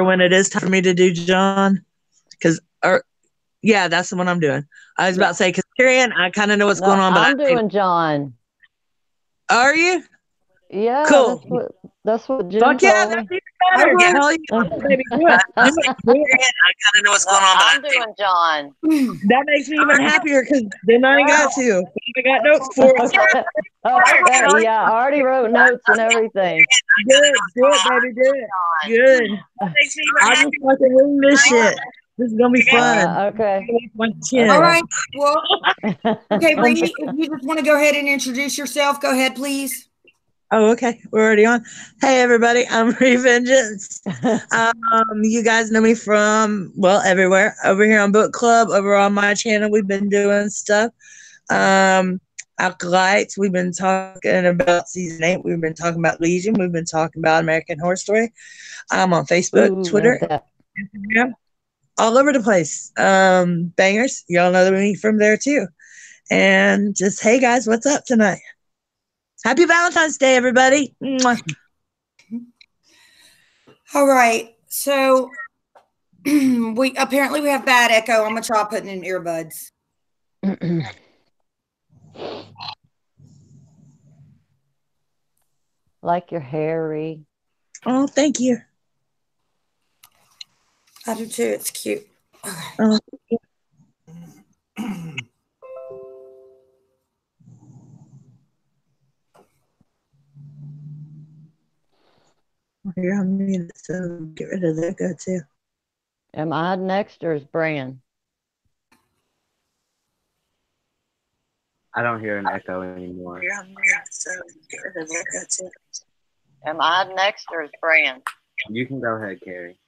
when it is time for me to do John? Because, yeah, that's the one I'm doing. I was about to say, because Tyrion, I kind of know what's going No, on, but I'm doing John. Are you? Yeah, Cool. that's what Jen Fuck yeah, told that's me. even better. Hell yeah, baby, do it. Do it. Do it. I kind of know what's going on, but I'm doing John. that makes me even happier because then I ain't got to. I got notes for it. Yeah, I already wrote notes and everything. Good, do it, baby, do it. Good. I just fucking wing this shit. This is gonna be fun. Okay. All right. Well, okay, Brittany, if you just want to go ahead and introduce yourself, go ahead, please. Oh, okay. We're already on. Hey, everybody. I'm Revengeance. You guys know me from, well, everywhere. Over here on Book Club, over on my channel, we've been doing stuff. Acolytes, we've been talking about season 8. We've been talking about Legion. We've been talking about American Horror Story. I'm on Facebook, Twitter, Instagram, all over the place. Bangers. Y'all know me from there too. And just, hey guys, what's up tonight? Happy Valentine's Day, everybody. Mwah. All right. So we have bad echo. I'm gonna try putting in earbuds. Like your hairy. Oh, thank you. I do too. It's cute. Oh. Here, I'm muted, so get rid of that go too. Am I next or is Bran? I don't hear an echo anymore. Here, I'm muted, so get rid of that go too. Am I next or is Bran? You can go ahead, Carrie.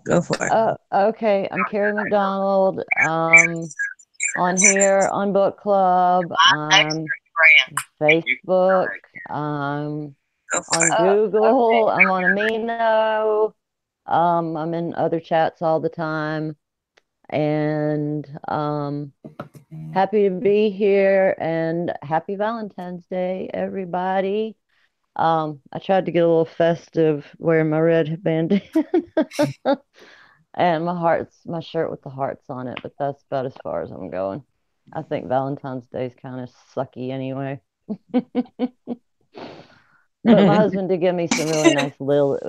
Go for it. Okay. I'm Carrie McDonald. On here on Book Club, Facebook, on Google, I'm on Amino. I'm in other chats all the time, and happy to be here, and happy Valentine's Day, everybody. I tried to get a little festive wearing my red bandana and my shirt with the hearts on it, but that's about as far as I'm going. I think Valentine's Day is kind of sucky anyway. But my husband did give me some really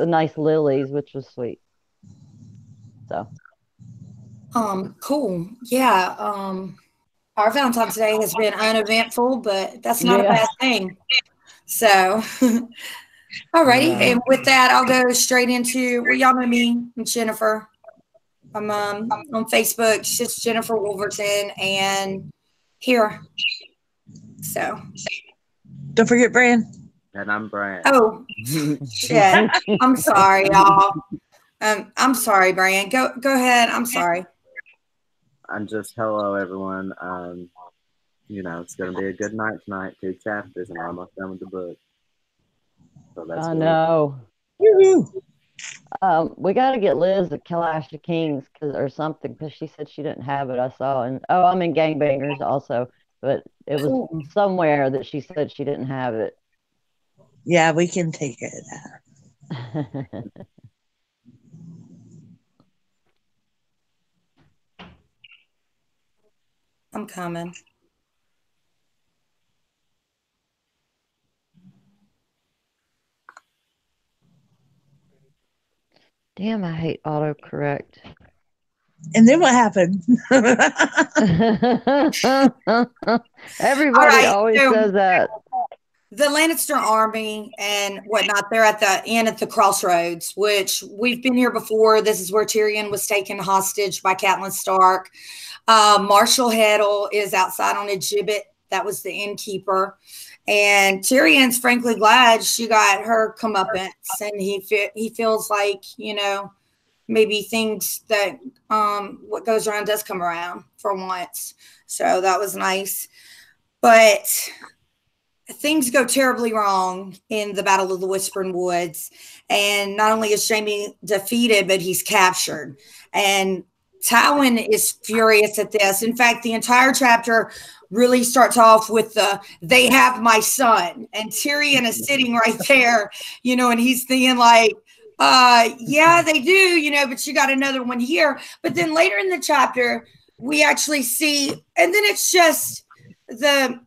nice lilies, which was sweet. So, cool. Yeah. Our Valentine's Day has been uneventful, but that's not a bad thing. So, alrighty. Yeah. And with that, I'll go straight into, well, y'all know me. I'm Jennifer. I'm on Facebook. It's just Jennifer Wolverton, and here. So, don't forget Bran. And I'm Bran. Oh, shit. I'm sorry, y'all. I'm sorry, Bran. Go ahead. I'm sorry. I'm just hello, everyone. It's gonna be a good night tonight. 2 chapters, and I'm almost done with the book. So that's I know. We got to get Liz at Clash of Kings or something, because she said she didn't have it. I saw, and I'm in Gangbangers also, but it was somewhere that she said she didn't have it. Yeah, we can take care of that. I'm coming. Damn, I hate autocorrect. And then what happened? Everybody always says that. The Lannister army and whatnot, they're at the inn at the crossroads, which we've been here before. This is where Tyrion was taken hostage by Catelyn Stark. Marshal Heddle is outside on a gibbet. That was the innkeeper. And Tyrion's frankly glad she got her comeuppance, and he feels like, maybe things that what goes around does come around for once. So that was nice. But things go terribly wrong in the Battle of the Whispering Woods. And not only is Jaime defeated, but he's captured. And Tywin is furious at this. In fact, the entire chapter really starts off with they have my son. And Tyrion is sitting right there, and he's thinking like, Yeah, they do, you know, but you got another one here. But then later in the chapter, we actually see, and then it's just the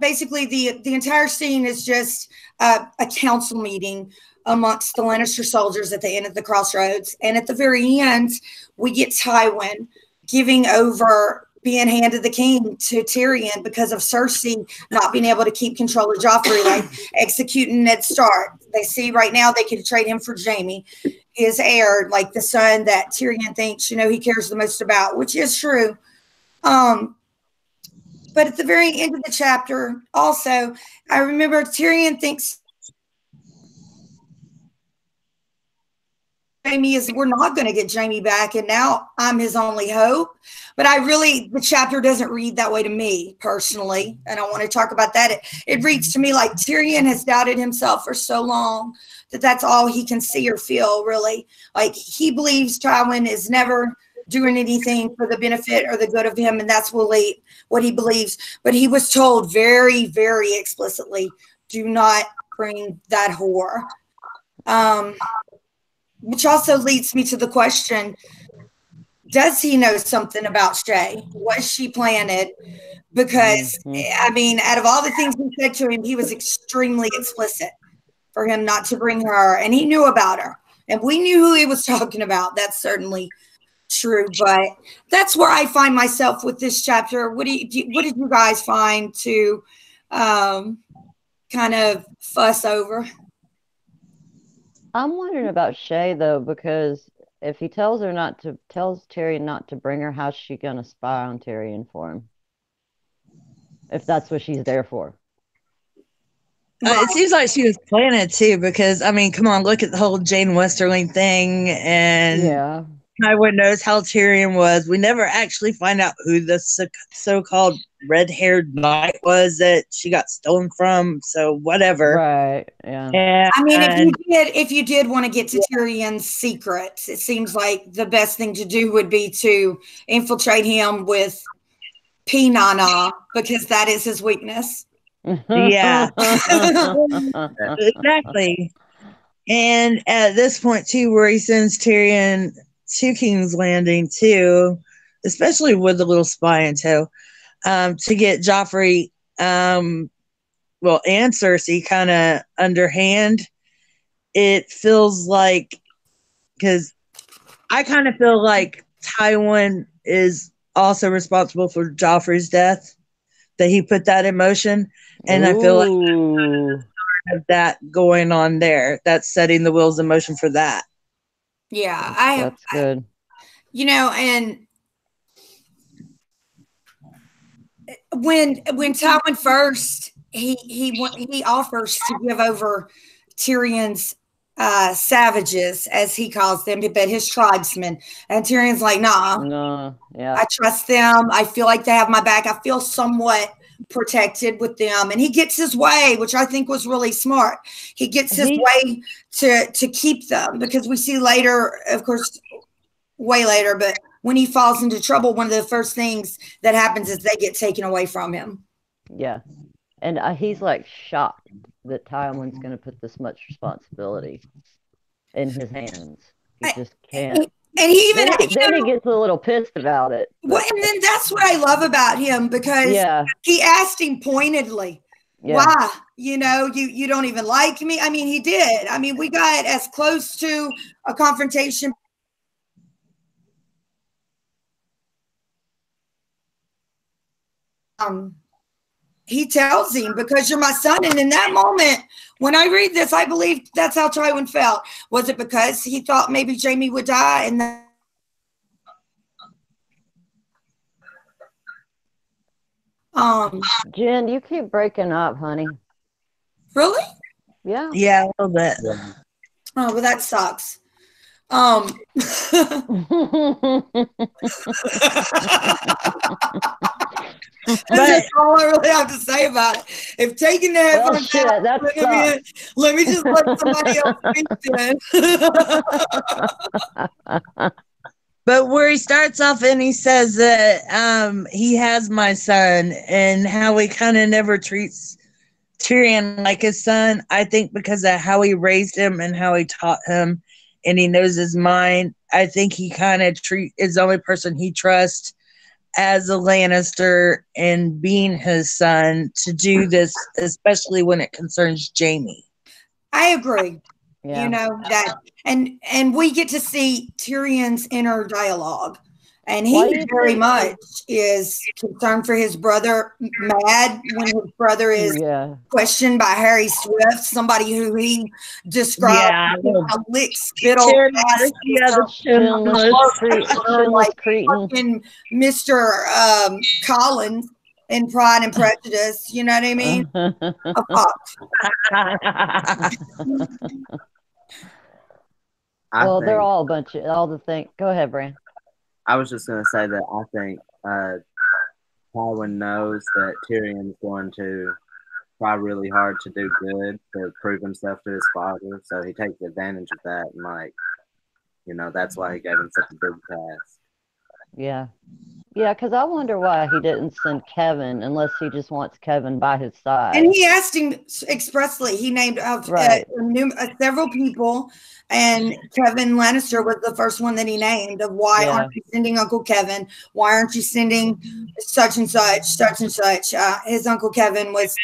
basically the entire scene is just a council meeting amongst the Lannister soldiers at the end of the crossroads. And at the very end, we get Tywin giving over being handed the king to Tyrion because of Cersei not being able to keep control of Joffrey, like executing Ned Stark. They see right now they could trade him for Jaime, his heir, like the son that Tyrion thinks, you know, he cares the most about, which is true. But at the very end of the chapter, also, I remember Tyrion thinks Jaime is, we're not going to get Jaime back, and now I'm his only hope. But the chapter doesn't read that way to me personally, and I want to talk about that. It reads to me like Tyrion has doubted himself for so long that that's all he can see or feel, really. Like he believes Tywin is never doing anything for the benefit or the good of him, and that's what he believes. But he was told very, very explicitly, do not bring that whore. Which also leads me to the question, does he know something about Shay? Was she planted? Because, I mean, out of all the things he said to him, he was extremely explicit for him not to bring her. And he knew about her. And we knew who he was talking about. That's certainly true. But that's where I find myself with this chapter. What did you guys find to kind of fuss over? I'm wondering about Shay though, because if he tells Tyrion not to bring her, how's she gonna spy on Tyrion for him? If that's what she's there for. It seems like she was planning too, because I mean, come on, look at the whole Jane Westerling thing, and Tywin knows how Tyrion was. We never actually find out who the so-called red-haired knight was that she got stolen from. So whatever. Right. Yeah. And, I mean, if you did want to get to Tyrion's secrets, it seems like the best thing to do would be to infiltrate him with P-Nana, because that is his weakness. Yeah. Exactly. And at this point too, where he sends Tyrion to King's Landing too, especially with the little spy in tow, to get Joffrey, and Cersei kind of underhand. It feels like, because I kind of feel like Tywin is also responsible for Joffrey's death, that he put that in motion. And I feel like that going on there, that's setting the wheels in motion for that. Yeah, that's good. You know, and when Tywin first he offers to give over Tyrion's savages, as he calls them, but his tribesmen, and Tyrion's like, nah, I trust them. I feel like they have my back. I feel somewhat protected with them, and he gets his way, which I think was really smart. He gets his way to keep them, because we see later, of course, way later, but when he falls into trouble, one of the first things that happens is they get taken away from him. Yeah. And he's like shocked that Tywin's going to put this much responsibility in his hands. He just can't. And he even then he gets a little pissed about it. Well, and then that's what I love about him, because he asked him pointedly, why? You know, you don't even like me. I mean, he did. I mean, we got as close to a confrontation. He tells him, because you're my son. And in that moment, when I read this, I believe that's how Tywin felt. Was it because he thought maybe Jaime would die? And Jen, you keep breaking up, honey. Really? Yeah. Yeah, a little bit. Oh, well, that sucks. That's all I really have to say about it. If taking the headphones out, let me just let somebody else speak then. But where he starts off and he says that he has my son, and how he kind of never treats Tyrion like his son. I think because of how he raised him and how he taught him, and he knows his mind. I think he kind of is the only person he trusts as a Lannister and being his son to do this, especially when it concerns Jaime. I agree. Yeah. You know that, and we get to see Tyrion's inner dialogue, and he very much is concerned for his brother. Mad when his brother is questioned by Harry Swift, somebody who he described as a lick spittle, like Mr. Collins in Pride and Prejudice. You know what I mean? Well, they're all a bunch of all the things. Go ahead, Bran. I was just going to say that I think Tywin knows that Tyrion's going to try really hard to do good to prove himself to his father, so he takes advantage of that, and like, you know, that's why he gave him such a big task. Yeah. Yeah, because I wonder why he didn't send Kevin unless he just wants Kevin by his side. And he asked him expressly. He named several people, and Kevin Lannister was the first one that he named of why aren't you sending Uncle Kevin? Why aren't you sending such and such, such and such? His Uncle Kevin was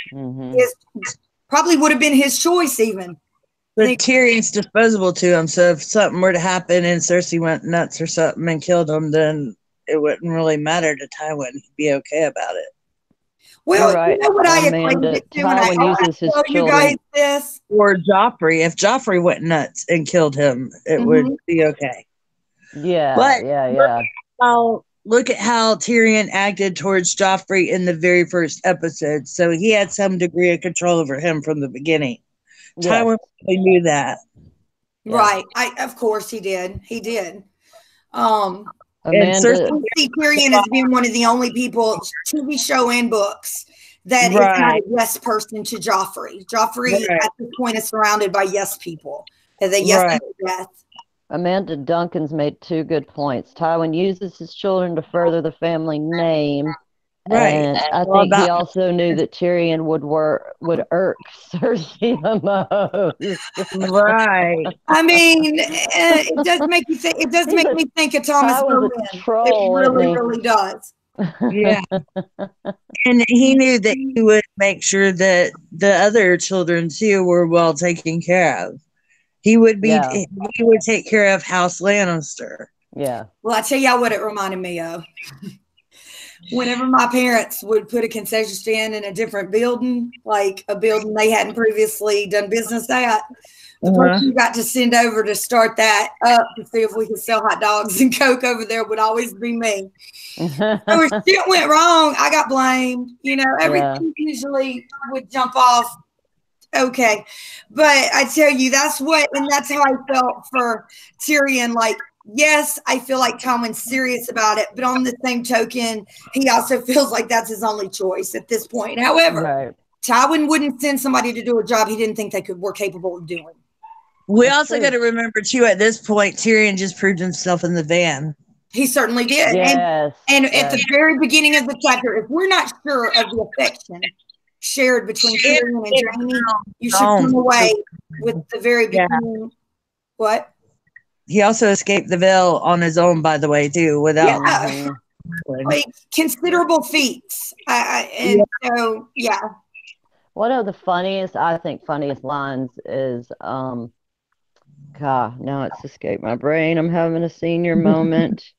probably would have been his choice even. But Tyrion's disposable to him, so if something were to happen and Cersei went nuts or something and killed him, then it wouldn't really matter to Tywin. He'd be okay about it. Well, you know what I equated to when I tell you guys this? Or Joffrey. If Joffrey went nuts and killed him, it would be okay. Yeah, but Look at how Tyrion acted towards Joffrey in the very first episode. So he had some degree of control over him from the beginning. Tywin really knew that. Right. Of course he did. He did. Amanda, Tyrion as being one of the only people, TV show and books, that is not a yes person to Joffrey. Joffrey at this point is surrounded by yes people. As a yes to death. Amanda Duncan's made two good points. Tywin uses his children to further the family name. And I think he also knew that Tyrion would irk Cersei the most. Right. I mean, it does make you think. It does make me think of Thomas Bowen. It really does. Yeah. And he knew that he would make sure that the other children too were well taken care of. He would be. He would take care of House Lannister. Yeah. Well, I tell y'all what it reminded me of. Whenever my parents would put a concession stand in a different building, like a building they hadn't previously done business at, the person you got to send over to start that up to see if we could sell hot dogs and Coke over there would always be me. So if shit went wrong, I got blamed. You know, everything usually would jump off. Okay. But I tell you, that's how I felt for Tyrion. Like, yes, I feel like Tywin's serious about it, but on the same token, he also feels like that's his only choice at this point. However, Tywin wouldn't send somebody to do a job he didn't think they were capable of doing. We also got to remember, too, at this point, Tyrion just proved himself in the van. He certainly did. Yes. And at the very beginning of the chapter, if we're not sure of the affection shared between Tyrion and Jaime, you should come away with the very beginning. What? He also escaped the veil on his own, by the way, too, without like considerable feats. One of the funniest lines is God, now it's escaped my brain. I'm having a senior moment.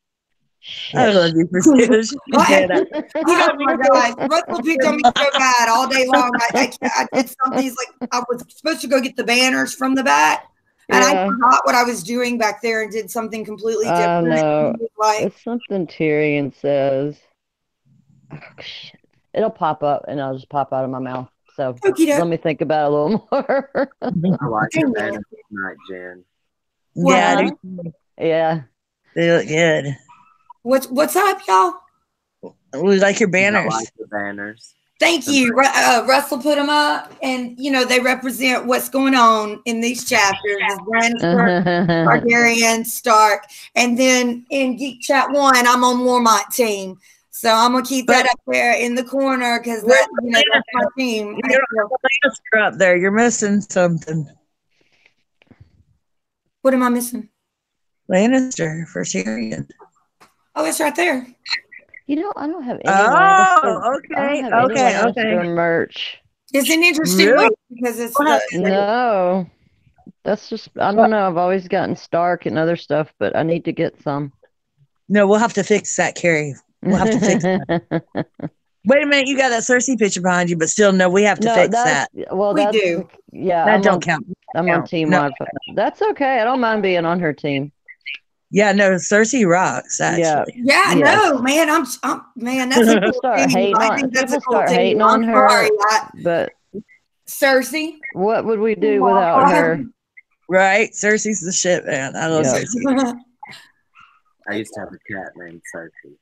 I love you for saying that. Oh my God. Russell picked on me so bad all day long. I did something. He's like, I was supposed to go get the banners from the back. And I forgot what I was doing back there and did something completely different. No, it's something Tyrion says. Oh, shit. It'll pop up and I'll just pop out of my mouth. So let me think about it a little more. I like your banners tonight, Jen. Yeah. They look good. What's up, y'all? We like your banners. I like the banners. Thank you. Russell put them up, and they represent what's going on in these chapters. Lannister, Targaryen, Stark, and then in Geek Chat 1, I'm on Mormont team. So I'm gonna keep that up there in the corner because that that's my team. You don't have a Lannister up there. You're missing something. What am I missing? Lannister for Tyrion. Oh, it's right there. I don't have any Lannister. Okay. I don't have any Lannister merch. It's an interesting week because it's no. That's just I don't know. I've always gotten Stark and other stuff, but I need to get some. No, we'll have to fix that, Carrie. We'll have to fix that. Wait a minute, you got that Cersei picture behind you, but still, no, we have to fix that. Well, we do. Yeah, that don't count. I'm on Team Mod. That's okay. I don't mind being on her team. Yeah, no, Cersei rocks. Actually, yeah, no, man, I'm man. That's a cool start hating I on. think that's People a cool start hating team. on I'm her, sorry, but Cersei. What would we do without her? Right, Cersei's the shit, man. I love Cersei. I used to have a cat named Cersei.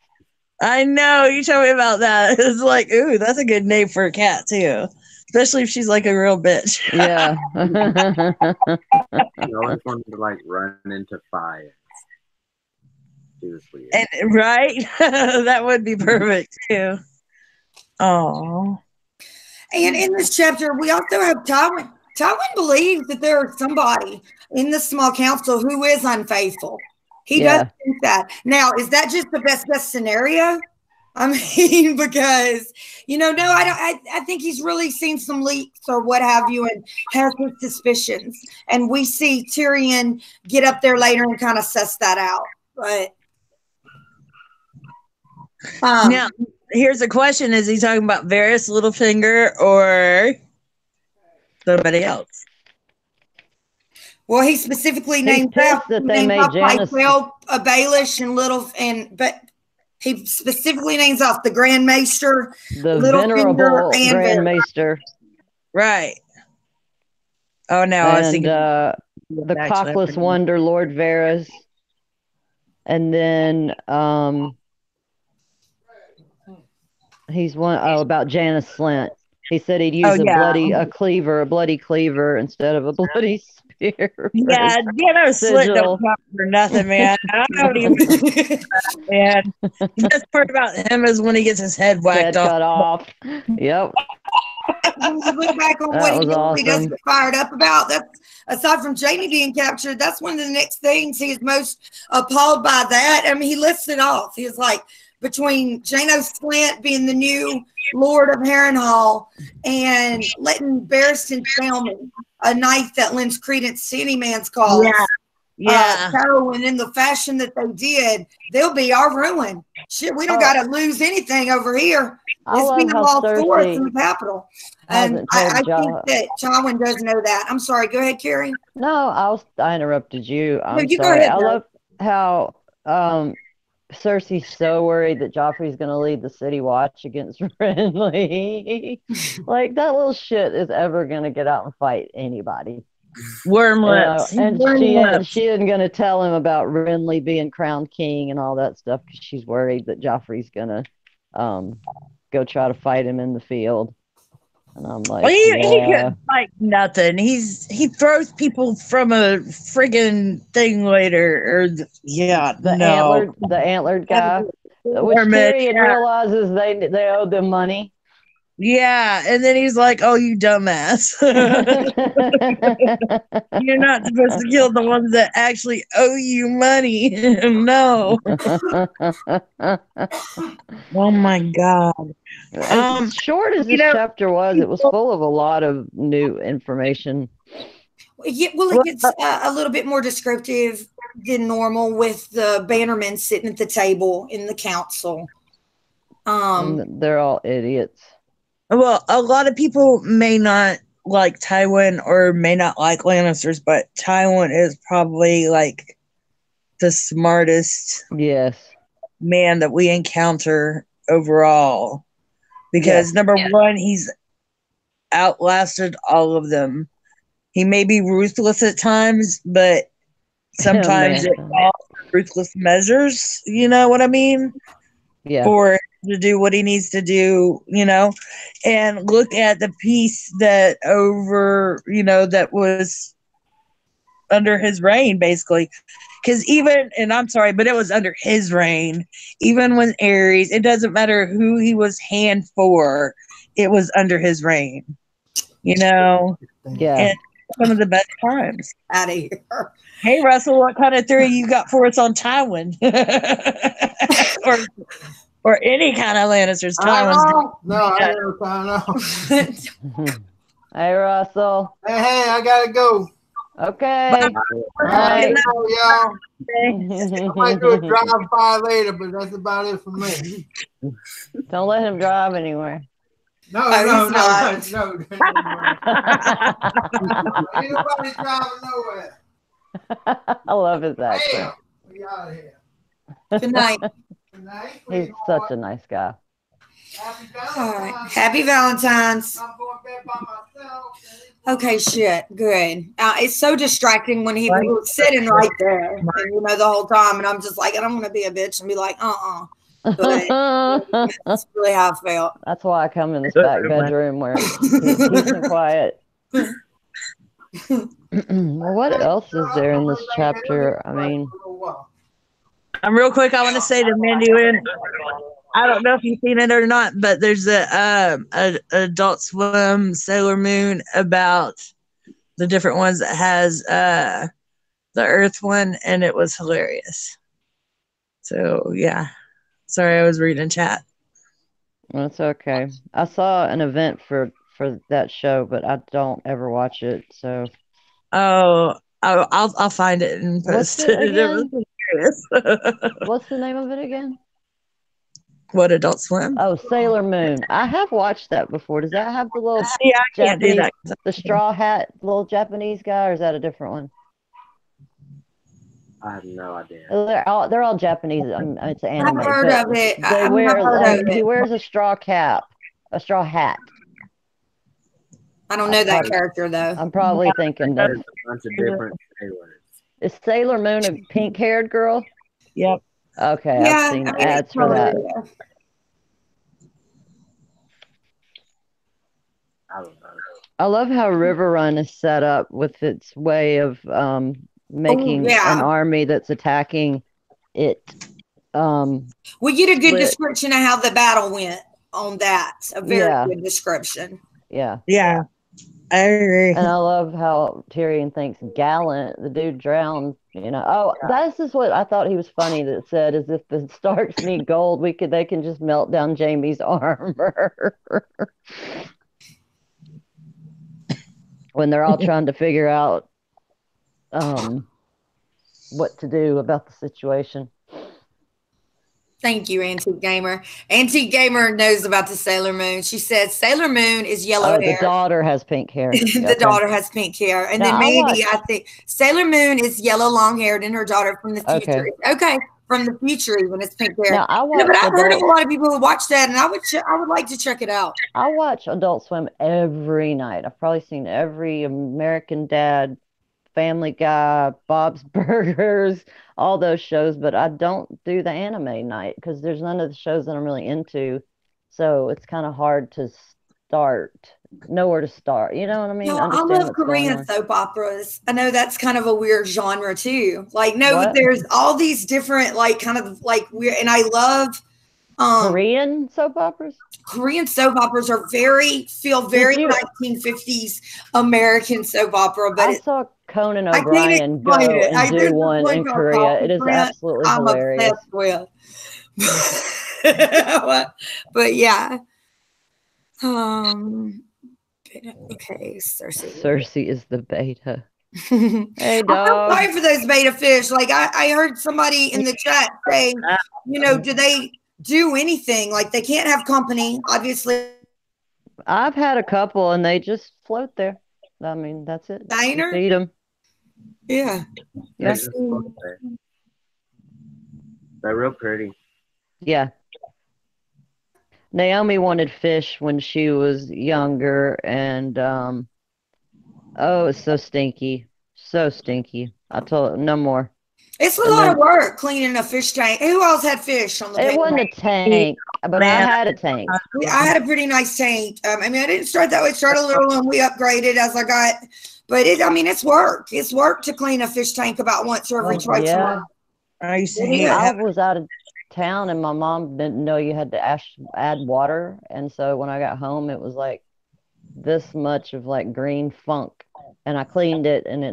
I know, you told me about that. It's like, ooh, that's a good name for a cat too, especially if she's like a real bitch. Yeah. She always wanted to like run into fires. She was weird. And right, that would be perfect too. Oh. And in this chapter, we also have Tywin. Tywin believes that there is somebody in the small council who is unfaithful. He does think that. Now, is that just the best scenario? I mean, because no, I think he's really seen some leaks or what have you, and has his suspicions. And we see Tyrion get up there later and kind of suss that out. But now, here's a question: is he talking about Varys Littlefinger or somebody else? Well, he specifically named that they made Janice Baelish but he specifically names off the Grand Maester, the venerable Grand Maester, right? Oh no, I was thinking the cockless wonder, Lord Varys, and then he's about Janis Slint. He said he'd use a bloody cleaver instead of a bloody spear. Yeah, Slint don't count for nothing, man. I don't even man. The best part about him is when he gets his head whacked off. Cut off. Yep. When you look back on what he does get fired up about, that's aside from Jaime being captured, that's one of the next things he is most appalled by. That I mean, he lists it off. He's like, between Janos Slint being the new Lord of Harrenhal and letting Barristan Spellman, a knife that lends credence to any man's cause. So, and in the fashion that they did, they'll be our ruin. Shit, we don't got to lose anything over here. It's being lost for us in the capital. And I think that Tywin does know that. I'm sorry. Go ahead, Carrie. No, I interrupted you. I'm sorry. Go ahead, I love how Cersei's so worried that Joffrey's going to lead the city watch against Renly. Like, that little shit is ever going to get out and fight anybody. Wormlets. And she isn't going to tell him about Renly being crowned king and all that stuff because she's worried that Joffrey's going to go try to fight him in the field. And I'm like, he couldn't fight nothing. He throws people from a friggin' thing later. The antlered guy. Which Tyrion realizes they owe them money. Yeah, and then he's like, "Oh, you dumbass! You're not supposed to kill the ones that actually owe you money." No. Oh my god! As short as this chapter was, it was full of a lot of new information. Yeah, well, it gets a little bit more descriptive than normal with the bannermen sitting at the table in the council. And they're all idiots. Well, a lot of people may not like Tywin or may not like Lannisters, but Tywin is probably like the smartest man that we encounter overall. Because number one, he's outlasted all of them. He may be ruthless at times, but sometimes it calls for ruthless measures. You know what I mean? Yeah. For to do what he needs to do, and look at the piece that that was under his reign, basically. Because even, and I'm sorry, but it was under his reign. Even when Aries, it doesn't matter who he was hand for, it was under his reign. You know? Yeah. And some of the best times. Out of here. Hey, Russell, what kind of theory you got for us on Tywin? or any kind of Lannisters? Tywin's no, I don't know. Hey, Russell. Hey, I gotta go. Okay. All right, y'all. I might do a drive-by later, but that's about it for me. Don't let him drive anywhere. No. Ain't nobody driving nowhere. I love his accent. We out of here. Good night. Good night. He's such a nice guy. Happy All right. Valentine's. Happy Valentine's. I'm going to bed by myself. Okay, shit. Good. It's so distracting when he was sitting right there, and the whole time, and I'm just like, I don't want to be a bitch and be like, But that's really how I felt. That's why I come in this back bedroom where it's peace and quiet. Well, what else is there in this chapter? I mean, real quick, I want to say to Mindy, I don't know if you've seen it or not, but there's a Adult Swim Sailor Moon about the different ones that has the Earth one, and it was hilarious. So yeah, sorry, I was reading chat. that's okay. I saw an event for that show, but I don't ever watch it. So I'll find it and post it. What's the name of it again? What, Adult Swim? Oh, Sailor Moon. I have watched that before. Does that have the little I can't do that. the straw hat, little Japanese guy, or is that a different one? I have no idea. They're all Japanese. It's anime. I've heard of it. He wears a straw cap, a straw hat. I don't know that character though. I'm probably thinking that. There's a bunch of different sailors. Is Sailor Moon a pink-haired girl? Yep. Okay, I've seen ads for that. I don't know. I love how River Run is set up with its way of making an army that's attacking it. We get a good description of how the battle went on that. A very good description. Yeah. Yeah. I agree. And I love how Tyrion thinks Gallant, the dude drowned, this is what I thought he was funny that said, is if the Starks need gold, they can just melt down Jaime's armor. When they're all trying to figure out what to do about the situation. Thank you, Antique Gamer. Antique Gamer knows about the Sailor Moon. She said Sailor Moon is yellow hair. The daughter has pink hair. The daughter has pink hair. And then maybe I think Sailor Moon is yellow long haired and her daughter from the future. Okay. From the future, even it's pink hair. Now, but I've heard of a lot of people who watch that, and I would like to check it out. I watch Adult Swim every night. I've probably seen every American Dad, Family Guy, Bob's Burgers, all those shows, but I don't do the anime night because there's none of the shows that I'm really into. So it's kind of hard to know where to start. You know what I mean? I love Korean soap operas. I know that's kind of a weird genre too. But there's all these different weird, and I love Korean soap operas. Korean soap operas feel very 1950s American soap opera. But I saw Conan O'Brien go and do one in Korea. It is absolutely hilarious. But yeah. Okay, Cersei. Cersei is the beta. Hey, dog. I'm sorry for those beta fish. I heard somebody in the chat say, do they do anything? They can't have company, obviously. I've had a couple and they just float there. I mean, that's it. Diner? Feed them. Yeah. Yes. They're real pretty. Yeah. Naomi wanted fish when she was younger, and it's so stinky. So stinky. I told her, no more. It's a lot of work cleaning a fish tank. Who else had fish on the It wasn't a tank, but I had a tank. I had a pretty nice tank. I didn't start that way. It started a little and we upgraded as I got But I mean, it's work. It's work to clean a fish tank about once every twice a month. I used to hate I was out of town and my mom didn't know you had to add water. And so when I got home, it was like this much of like green funk. And I cleaned it and I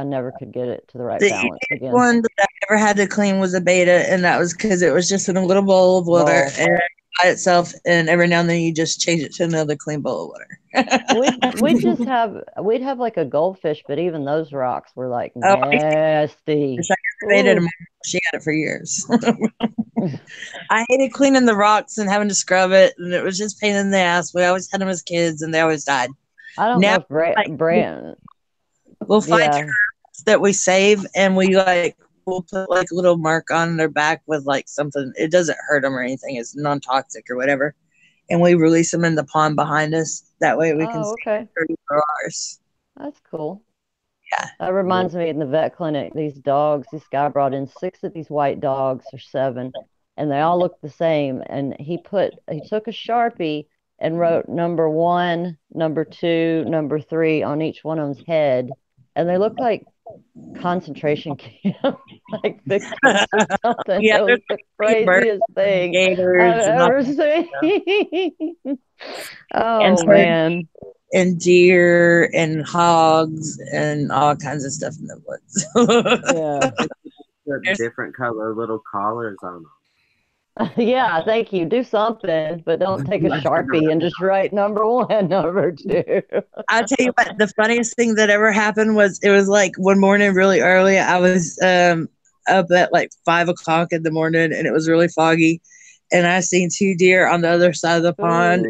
never could get it to the right balance again. The one that I ever had to clean was a beta, and that was because it was just in a little bowl of water and by itself, and every now and then you just change it to another clean bowl of water. we'd have like a goldfish, but even those rocks were like nasty. She had it for years. I hated cleaning the rocks and having to scrub it, and it was just pain in the ass. We always had them as kids, and they always died. I don't know if Brand. We'll find that we save, and we'll put like a little mark on their back with like something. It doesn't hurt them or anything. It's non-toxic or whatever. And we release them in the pond behind us. That way we can save 34 hours. That's cool. Yeah. That reminds me, in the vet clinic, these dogs, this guy brought in 6 of these white dogs, or 7, and they all looked the same. And he took a Sharpie and wrote number 1, number 2, number 3 on each one of them's head. And they looked like concentration camp, like victims or something. Yeah, it was the craziest thing I've ever seen. Man. And deer and hogs and all kinds of stuff in the woods. Yeah. Different color little collars on them. Yeah, thank you. Do something, but don't take a Sharpie and just write number 1, number 2. I'll tell you what, the funniest thing that ever happened was, it was like one morning really early. I was up at like 5 o'clock in the morning, and it was really foggy, and I seen 2 deer on the other side of the pond.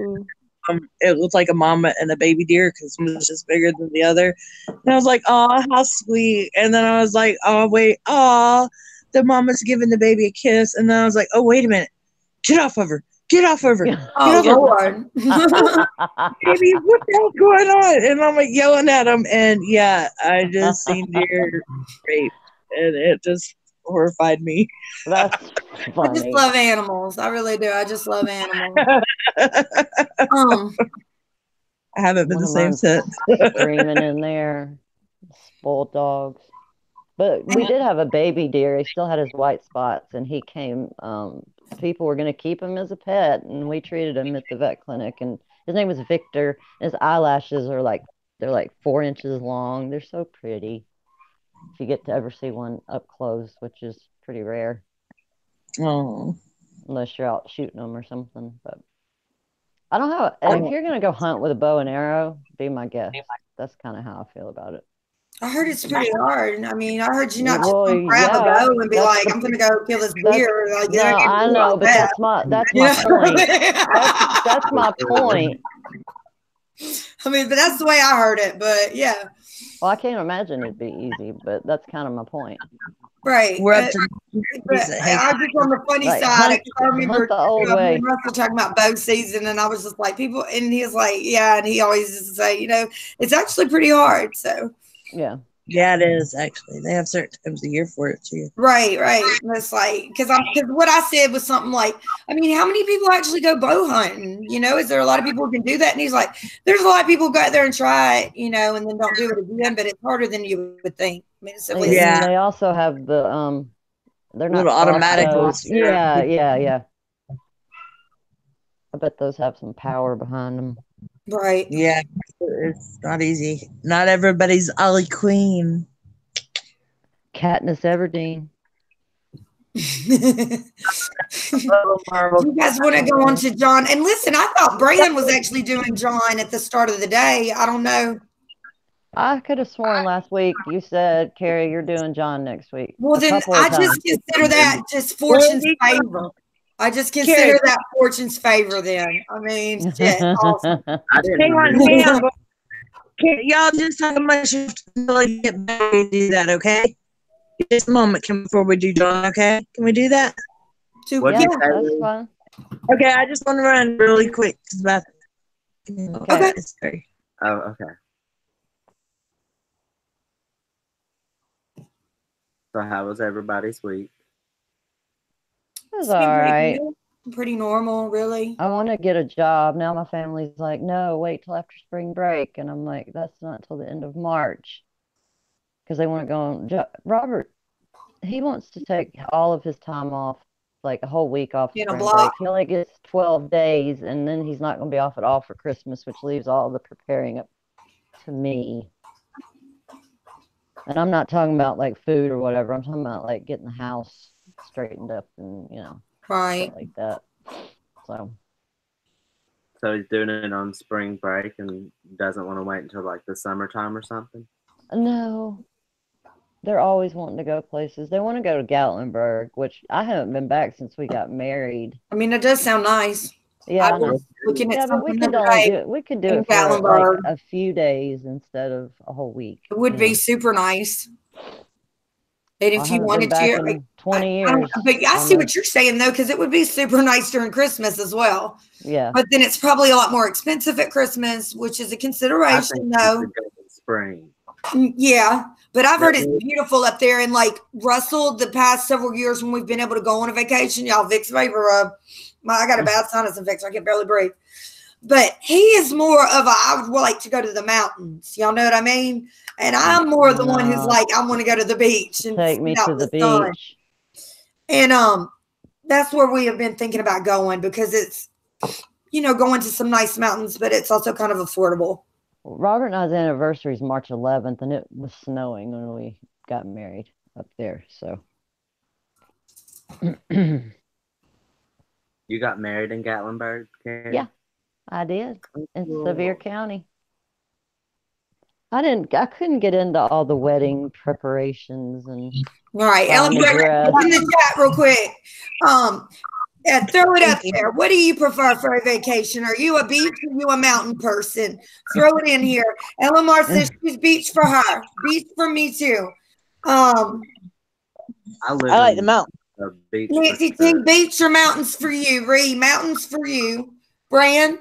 It looked like a mama and a baby deer because one was just bigger than the other. And I was like, oh, how sweet. And then I was like, oh, wait, oh, the mama's giving the baby a kiss. And then I was like, oh, wait a minute. Get off of her. Get off of her. Oh, Lord. Baby, what the hell's going on? And I'm like yelling at him. And yeah, I just seen deer rape. And it just horrified me. That's funny. I just love animals. I really do. I just love animals. I haven't been the same since. Screaming in there. Spoiled dogs. But we did have a baby deer. He still had his white spots, and he came. People were going to keep him as a pet, and we treated him at the vet clinic. And his name was Victor. His eyelashes are they're like 4 inches long. They're so pretty. If you get to ever see one up close, which is pretty rare. Oh. Unless you're out shooting them or something. But I don't know. If you're going to go hunt with a bow and arrow, be my guest. That's kind of how I feel about it. I heard it's pretty hard. I mean, I heard you not grab a bow and be like, I'm going to go kill this deer. Like, no, I know, but that's my point. That's my point. I mean, but that's the way I heard it. But yeah. Well, I can't imagine it'd be easy, but that's kind of my point. Right. We're up to I just on the funny side. I remember Russell talking about bow season, and I was just like, people, and he was like, yeah, and he always used to say, it's actually pretty hard. So yeah, it is actually. They have certain times of year for it too. Right. And it's like, because what I said was something like, I mean, how many people actually go bow hunting? Is there a lot of people who can do that? And he's like, there's a lot of people who go out there and try it, and then don't do it again, but it's harder than you would think. I mean, it's they also have the they're not little automatic ones. Yeah. I bet those have some power behind them. Right. Yeah, it's not easy. Not everybody's Ollie Queen. Katniss Everdeen. You guys want to go on to John? And listen, I thought Brand was actually doing John at the start of the day. I don't know. I could have sworn last week you said, Carrie, you're doing John next week. Well, then I just consider that just fortune's favor. I just consider that fortune's favor then. I mean, shit, awesome. Hang on. Y'all just talk much until I get back and do that, okay? Just a moment before we do John, okay? Can we do that? That's fine. Okay, I just want to run really quick. Okay. Sorry. Oh, okay. So how was everybody's week? It was all right. pretty normal, really. I want to get a job. Now my family's like, no, wait till after spring break. And I'm like, that's not till the end of March. Because they want to go on. Robert, he wants to take all of his time off, like a whole week off In a spring block. break. He only gets 12 days, and then he's not going to be off at all for Christmas, which leaves all the preparing up to me. And I'm not talking about like food or whatever. I'm talking about like getting the house straightened up and, Right. stuff like that. So he's doing it on spring break and doesn't want to wait until like the summertime or something? No. They're always wanting to go places. They want to go to Gatlinburg, which I haven't been back since we got married. I mean, it does sound nice. Yeah, I was looking at but we something could the other only day. do it. We could do in it for like Gatlinburg. a few days instead of a whole week. It would be super nice. And if you wanted back to, in 20 years. But I see what you're saying though, because it would be super nice during Christmas as well. Yeah. But then it's probably a lot more expensive at Christmas, which is a consideration though. Spring. Yeah. But I've heard it's beautiful up there. And like Russell, the past several years when we've been able to go on a vacation, y'all, Vic's favor rub. I got a bad sinus infection. I can barely breathe. But he is more of I would like to go to the mountains. Y'all know what I mean? And I'm more the one who's like, I want to go to the beach and take me to the sun. beach. And that's where we have been thinking about going because it's, going to some nice mountains, but it's also kind of affordable. Robert and I's anniversary is March 11th, and it was snowing when we got married up there. So you got married in Gatlinburg, Karen? Yeah, I did in Sevier County. I couldn't get into all the wedding preparations and. All right, Ellen, in the chat real quick. Throw it up there. What do you prefer for a vacation? Are you a beach or are you a mountain person? Throw it in here. Ellen Mar says she's beach for her. Beach for me too. I like the mountain. Nancy, beach or mountains for you? Ree, mountains for you. Brand?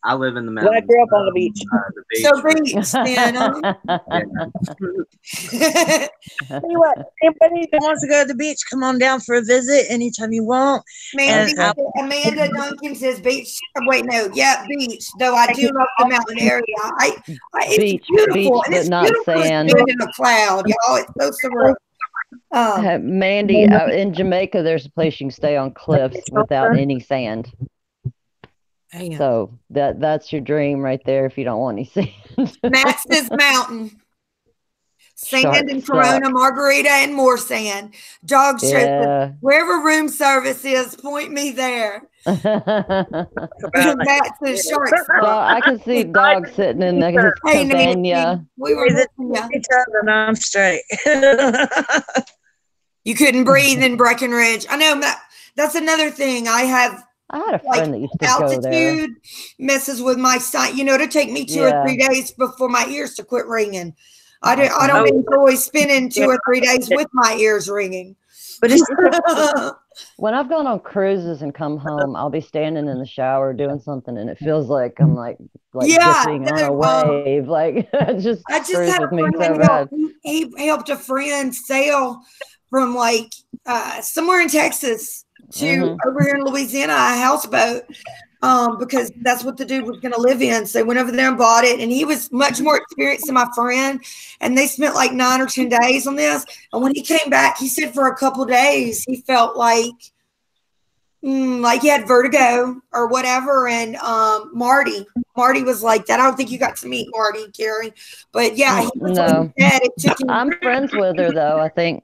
I live in the mountains. I grew up on the beach. So beach, then. Anyway, anybody that wants to go to the beach, come on down for a visit anytime you want. Amanda Duncan says beach. Wait, no, yeah, beach. Though I do love the mountain area. It's beautiful, and it's not beautiful sand. In a cloud, y'all. It's so surreal. Mandy, in Jamaica, there's a place you can stay on cliffs without any sand. Damn. So that's your dream right there if you don't want any sand. Max says mountain. Sand and Corona, margarita, and more sand. Dog show. Wherever room service is, point me there. Max says shark. I can see dogs sitting in the cabana. We were missing each other, and I'm straight. You couldn't breathe in Breckenridge. I know that's another thing. I had a friend that used to altitude go there. Messes with my sight. To take me 2 or 3 days before my ears to quit ringing. I don't enjoy spending 2 or 3 days with my ears ringing. But it's when I've gone on cruises and come home, I'll be standing in the shower doing something, and it feels like I'm like dipping on a wave. Like I just had a friend he helped a friend sail from somewhere in Texas to over here in Louisiana, a houseboat, because that's what the dude was going to live in. So they went over there and bought it, and he was much more experienced than my friend, and they spent like 9 or 10 days on this. And when he came back, he said for a couple of days he felt like he had vertigo or whatever. And Marty was like that. I don't think you got to meet Marty, Carrie, but yeah, he was no. It took him. I'm friends with her though, I think.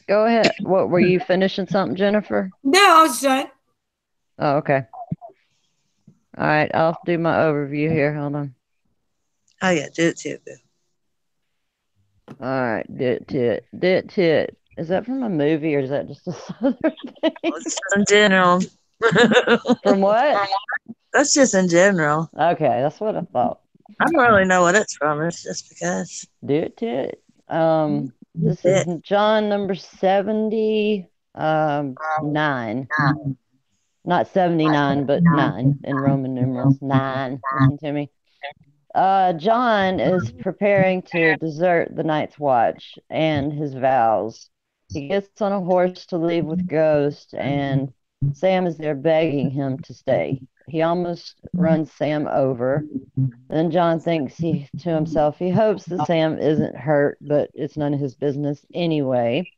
Go ahead. What were you finishing something, Jennifer? No, I was done. Oh, okay. All right, I'll do my overview here. Hold on. Oh yeah, do it too. All right, do it. Is that from a movie or is that just a southern thing? It's in general. From what? That's just in general. Okay, that's what I thought. I don't really know what it's from. It's just because. Do it. This is John number 79. Not 79, but 9 in Roman numerals. 9. Listen to me. John is preparing to desert the night's watch and his vows. He gets on a horse to leave with Ghost, and Sam is there begging him to stay. He almost runs Sam over. Then Jon thinks to himself, he hopes that Sam isn't hurt, but it's none of his business anyway.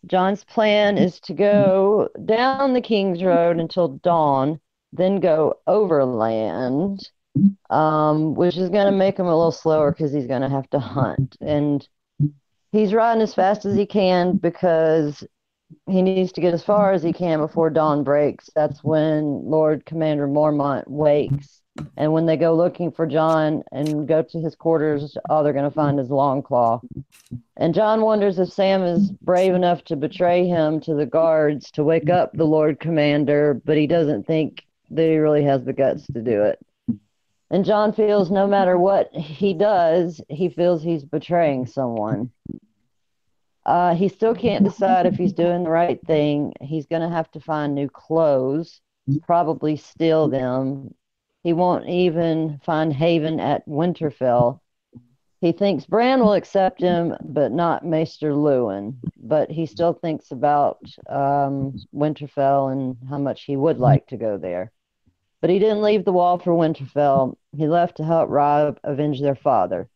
Jon's plan is to go down the King's Road until dawn, then go overland, which is going to make him a little slower because he's going to have to hunt. And he's riding as fast as he can because he needs to get as far as he can before dawn breaks. That's when Lord Commander Mormont wakes. And when they go looking for Jon and go to his quarters, all they're going to find is Longclaw. And Jon wonders if Sam is brave enough to betray him to the guards to wake up the Lord Commander, but he doesn't think that he really has the guts to do it. And Jon feels no matter what he does, he feels he's betraying someone. He still can't decide if he's doing the right thing. He's going to have to find new clothes, probably steal them. He won't even find haven at Winterfell. He thinks Bran will accept him, but not Maester Luwin. But he still thinks about Winterfell and how much he would like to go there. But he didn't leave the wall for Winterfell. He left to help Robb avenge their father.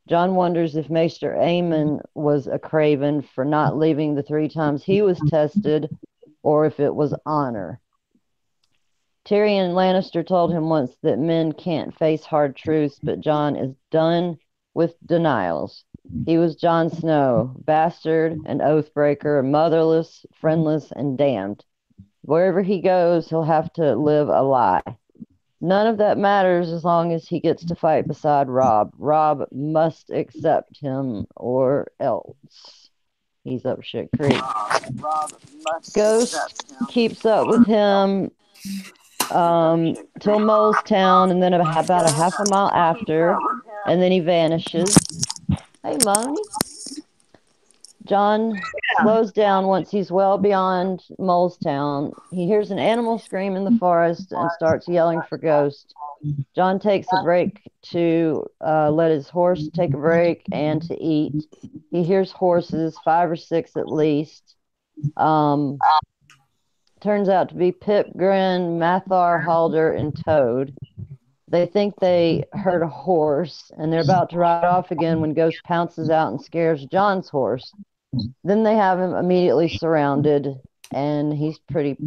Jon wonders if Maester Aemon was a craven for not leaving the 3 times he was tested, or if it was honor. Tyrion Lannister told him once that men can't face hard truths, but Jon is done with denials. He was Jon Snow, bastard and oathbreaker, motherless, friendless, and damned. Wherever he goes, he'll have to live a lie. None of that matters as long as he gets to fight beside Robb. Robb must accept him or else. He's up shit creek. Ghost keeps up with him till Mole's Town, and then about a half a mile after, and then he vanishes. Hey, Moni. Jon slows down once he's well beyond Mole's Town. He hears an animal scream in the forest and starts yelling for Ghost. Jon takes a break to let his horse take a break and to eat. He hears horses, 5 or 6 at least. Turns out to be Pip, Grin, Mathar, Halder, and Toad. They think they heard a horse, and they're about to ride off again when Ghost pounces out and scares Jon's horse. Then they have him immediately surrounded, and he's pretty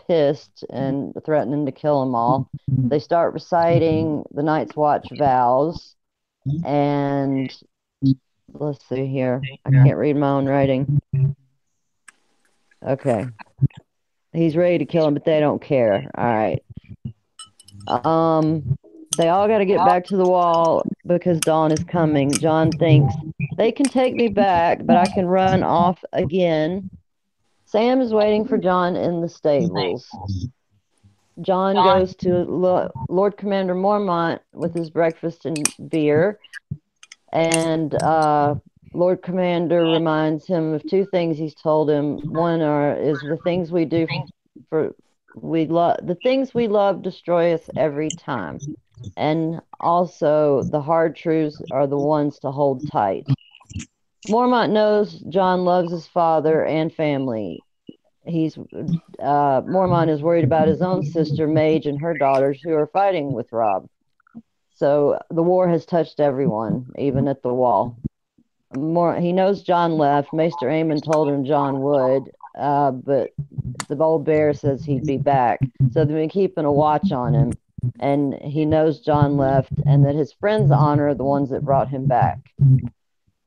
pissed and threatening to kill them all. They start reciting the Night's Watch vows, and let's see here. I can't read my own writing. Okay. He's ready to kill him, but they don't care. All right. They all got to get back to the wall because dawn is coming. Jon thinks, they can take me back, but I can run off again. Sam is waiting for Jon in the stables. Jon goes to Lord Commander Mormont with his breakfast and beer, and Lord Commander reminds him of 2 things he's told him. One is the things we do the things we love destroy us every time. And also, the hard truths are the ones to hold tight. Mormont knows Jon loves his father and family. Mormont is worried about his own sister, Mage, and her daughters who are fighting with Robb. So the war has touched everyone, even at the wall. He knows Jon left. Maester Aemon told him Jon would, but the old bear says he'd be back. So they've been keeping a watch on him. And he knows Jon left and that his friends honor the ones that brought him back.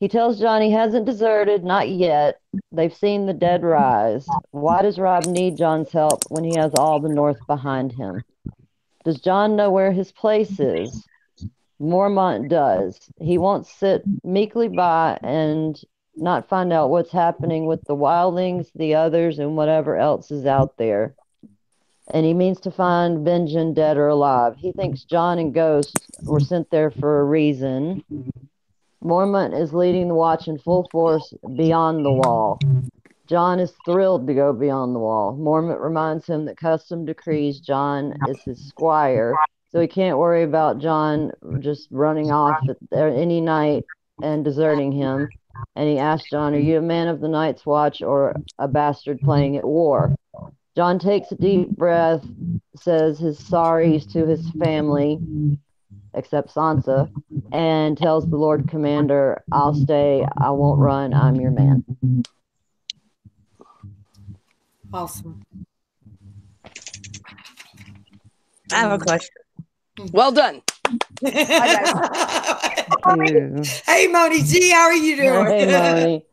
He tells Jon he hasn't deserted, not yet. They've seen the dead rise. Why does Robb need Jon's help when he has all the North behind him? Does Jon know where his place is? Mormont does. He won't sit meekly by and not find out what's happening with the wildlings, the others, and whatever else is out there. And he means to find Benjen dead or alive. He thinks Jon and Ghost were sent there for a reason. Mormont is leading the watch in full force beyond the wall. Jon is thrilled to go beyond the wall. Mormont reminds him that custom decrees Jon is his squire, so he can't worry about Jon just running off at any night and deserting him. and he asked Jon, "Are you a man of the Night's Watch or a bastard playing at war?" Jon takes a deep breath, says his sorries to his family, except Sansa, and tells the Lord Commander, "I'll stay. I won't run. I'm your man." Awesome. I have a question. Well done. Hey, Moni G, how are you doing? Hey, Moni.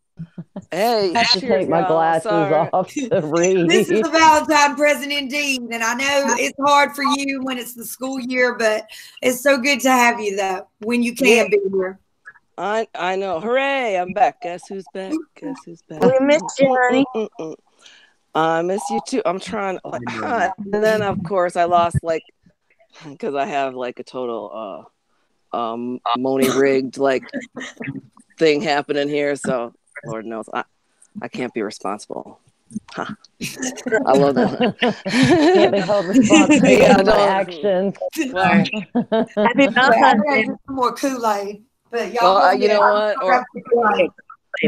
Hey, I have to take my glasses off to read. This is a Valentine present indeed, and I know it's hard for you when it's the school year, but it's so good to have you though when you can be here. I know. Hooray! I'm back. Guess who's back? Guess who's back? We missed you, honey. I miss you too. I'm trying. And then of course I lost because I have a total Moni rigged thing happening here. So Lord knows I can't be responsible. Huh. I love that. Can't be held responsible for my actions. Well, Happy Valentine's Day. Some more Kool-Aid, but y'all. Well, you know what? Or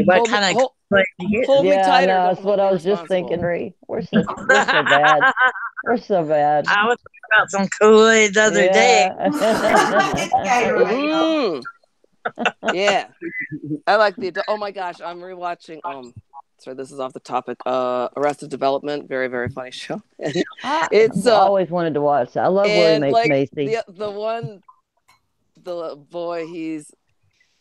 what kind of Kool-Aid you get? Hold me tighter. No, that's what I was just thinking, Rhee. We're so bad. We're so bad. I was thinking about some Kool-Aid the other day. Yeah, I like the. Oh my gosh, I'm rewatching. Sorry, this is off the topic. Arrested Development, very very funny show. It's I always wanted to watch that. I love William H. Macy. The boy, he's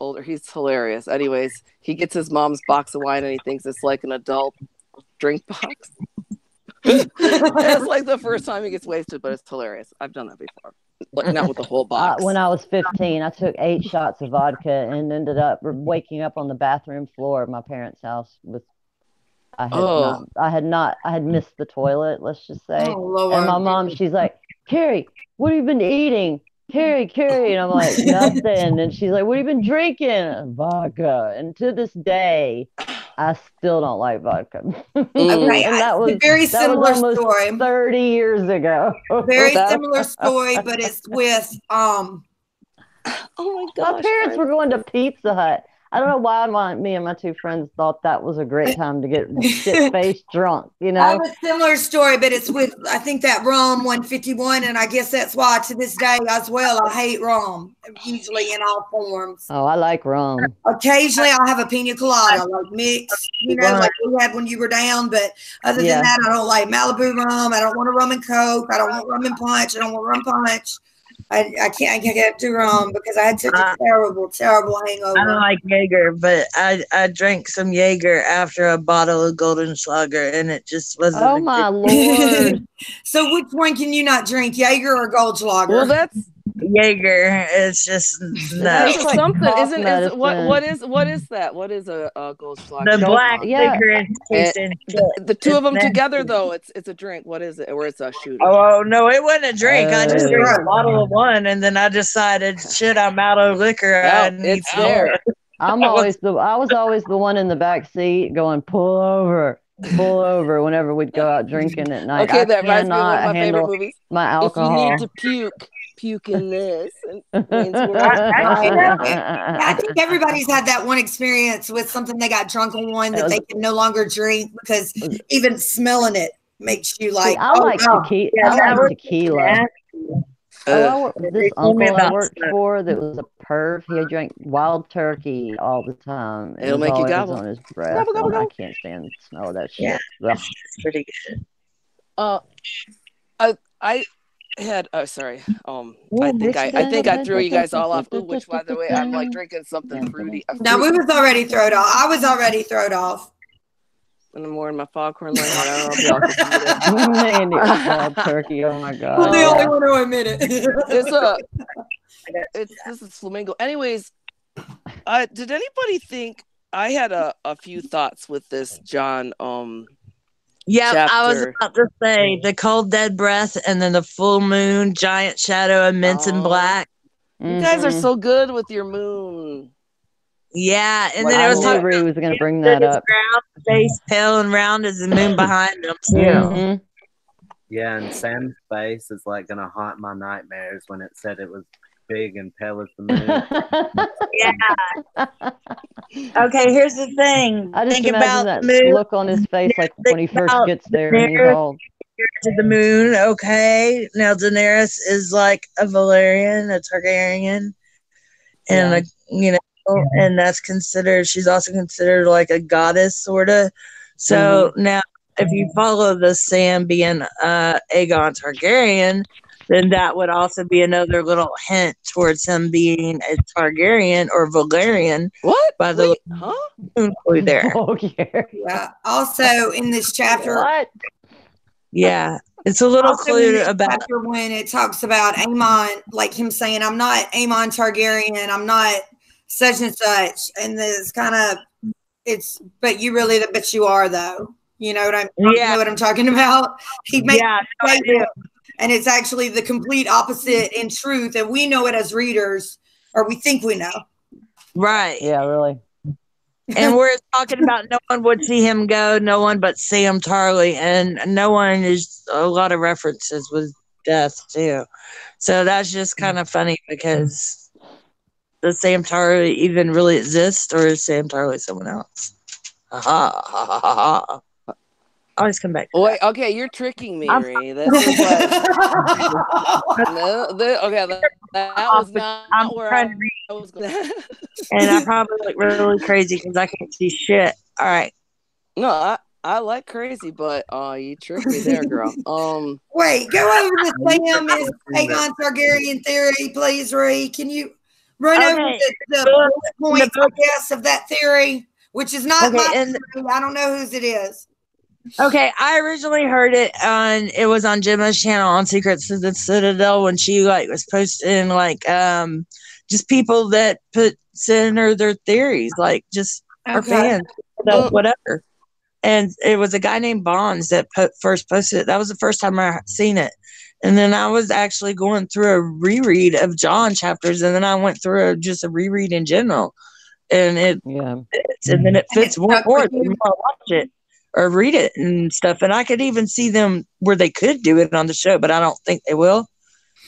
older. He's hilarious. Anyways, he gets his mom's box of wine and he thinks it's like an adult drink box. It's like the first time he gets wasted, but it's hilarious. I've done that before. Not with the whole box. When I was 15, I took 8 shots of vodka and ended up waking up on the bathroom floor of my parents' house with. I had missed the toilet, let's just say. And my mom, she's like, "Carrie, what have you been eating? Carrie. And I'm like, "Nothing." And she's like, "What have you been drinking?" "Vodka." And to this day, I still don't like vodka. Okay, and that was very similar story. 30 years ago. Very similar story, but it's with oh my gosh. My parents were going to Pizza Hut. I don't know why me and my 2 friends thought that was a great time to get shit-faced drunk, you know? I have a similar story, but it's with, I think, that rum 151, and I guess that's why to this day as well, I hate rum, usually in all forms. Oh, I like rum. Occasionally, I'll have a pina colada, like mixed, like we had when you were down, but other than that, I don't like Malibu rum. I don't want a rum and Coke. I don't want rum and punch. I don't want rum punch. I can't get too rum because I had such a terrible hangover. I don't like Jaeger, but I drank some Jaeger after a bottle of Golden Schlager, and it just wasn't. Oh my Lord! So which one can you not drink, Jaeger or Goldschlager? Well, that's Jaeger. It's just no. It's something. What is that? What is a Goldschlager? The black cigarette. The two of them together, though, it's a drink. What is it? Or it's a shooter? Oh no, it wasn't a drink. I just drank a bottle of one, and then I decided, shit, I'm out of liquor. It's there. I was always the one in the back seat going, pull over whenever we'd go out drinking at night. Okay, that reminds me of one of my favorite movies. My alcohol. If you need to puke in this. I think everybody's had that one experience with something they got drunk on one that they can no longer drink because even smelling it makes you like. I like tequila. I like tequila. This uncle I worked for that was a perv. He drank Wild Turkey all the time. It'll make you gobble on his breath. I can't stand the smell of that shit. Yeah, it's pretty good. I had sorry. I think I threw you guys all off. Ooh, which by the way, I'm like drinking something fruity. No, we was already thrown off. I was already thrown off. And I'm wearing my foghorn leghorn. I don't know if y'all can see that. Wild turkey. Oh my god. I'm the only one who admit it. This is flamingo. Anyways, did anybody think I had a few thoughts with this Jon chapter. I was about to say the cold dead breath and then the full moon, giant shadow, immense and black. You guys are so good with your moon. Yeah, and then it was talking. Rhee was going to bring that up. Face pale and round as the moon behind him. Yeah, and Sam's face is like going to haunt my nightmares when it said it was big and pale as the moon. Yeah. Okay, here's the thing. I just Think imagine about that the moon. look on his face, like when he first gets there and he's all to the moon. Okay, now Daenerys is like a Valyrian, a Targaryen, and and that's considered. She's also considered like a goddess, sort of. So now, if you follow the Sam being Aegon Targaryen, then that would also be another little hint towards him being a Targaryen or Valyrian. What? By the moon clue there. Yeah. Also in this chapter. What? Yeah. It's a little clue about when it talks about Aemon, like him saying, I'm not Aemon Targaryen, I'm not such and such. And this kind of but you are though. You know what you know what I'm talking about? He makes and it's actually the complete opposite in truth. And we know it as readers, or we think we know. Right. Yeah, really. And we're talking about no one would see him go, no one but Sam Tarly, and no one is a lot of references with death too. So that's just kind of funny because does Sam Tarly even really exist, or is Sam Tarly someone else? Ha ha ha ha ha ha. Always come back. Wait, okay, you're tricking me, Rhee. This is like that was not where I was going. And I probably look really crazy because I can't see shit. All right. No, I like crazy, but you tricked me there, girl. Wait, go over the Sam is Aegon Targaryen theory, please, Rhee. Can you run over the point, I guess, of that theory, which is not my theory. I don't know whose it is. Okay, I originally heard it on Gemma's channel on Secrets of the Citadel when she was posting just people that send her their theories, like just her fans, whatever. And it was a guy named Bonds that first posted it. That was the first time I seen it. And then I was actually going through a reread of Jon chapters, and then I went through just a reread in general. And it fits, and then it fits more the more I watch it or read it and stuff. And I could even see them where they could do it on the show, but I don't think they will.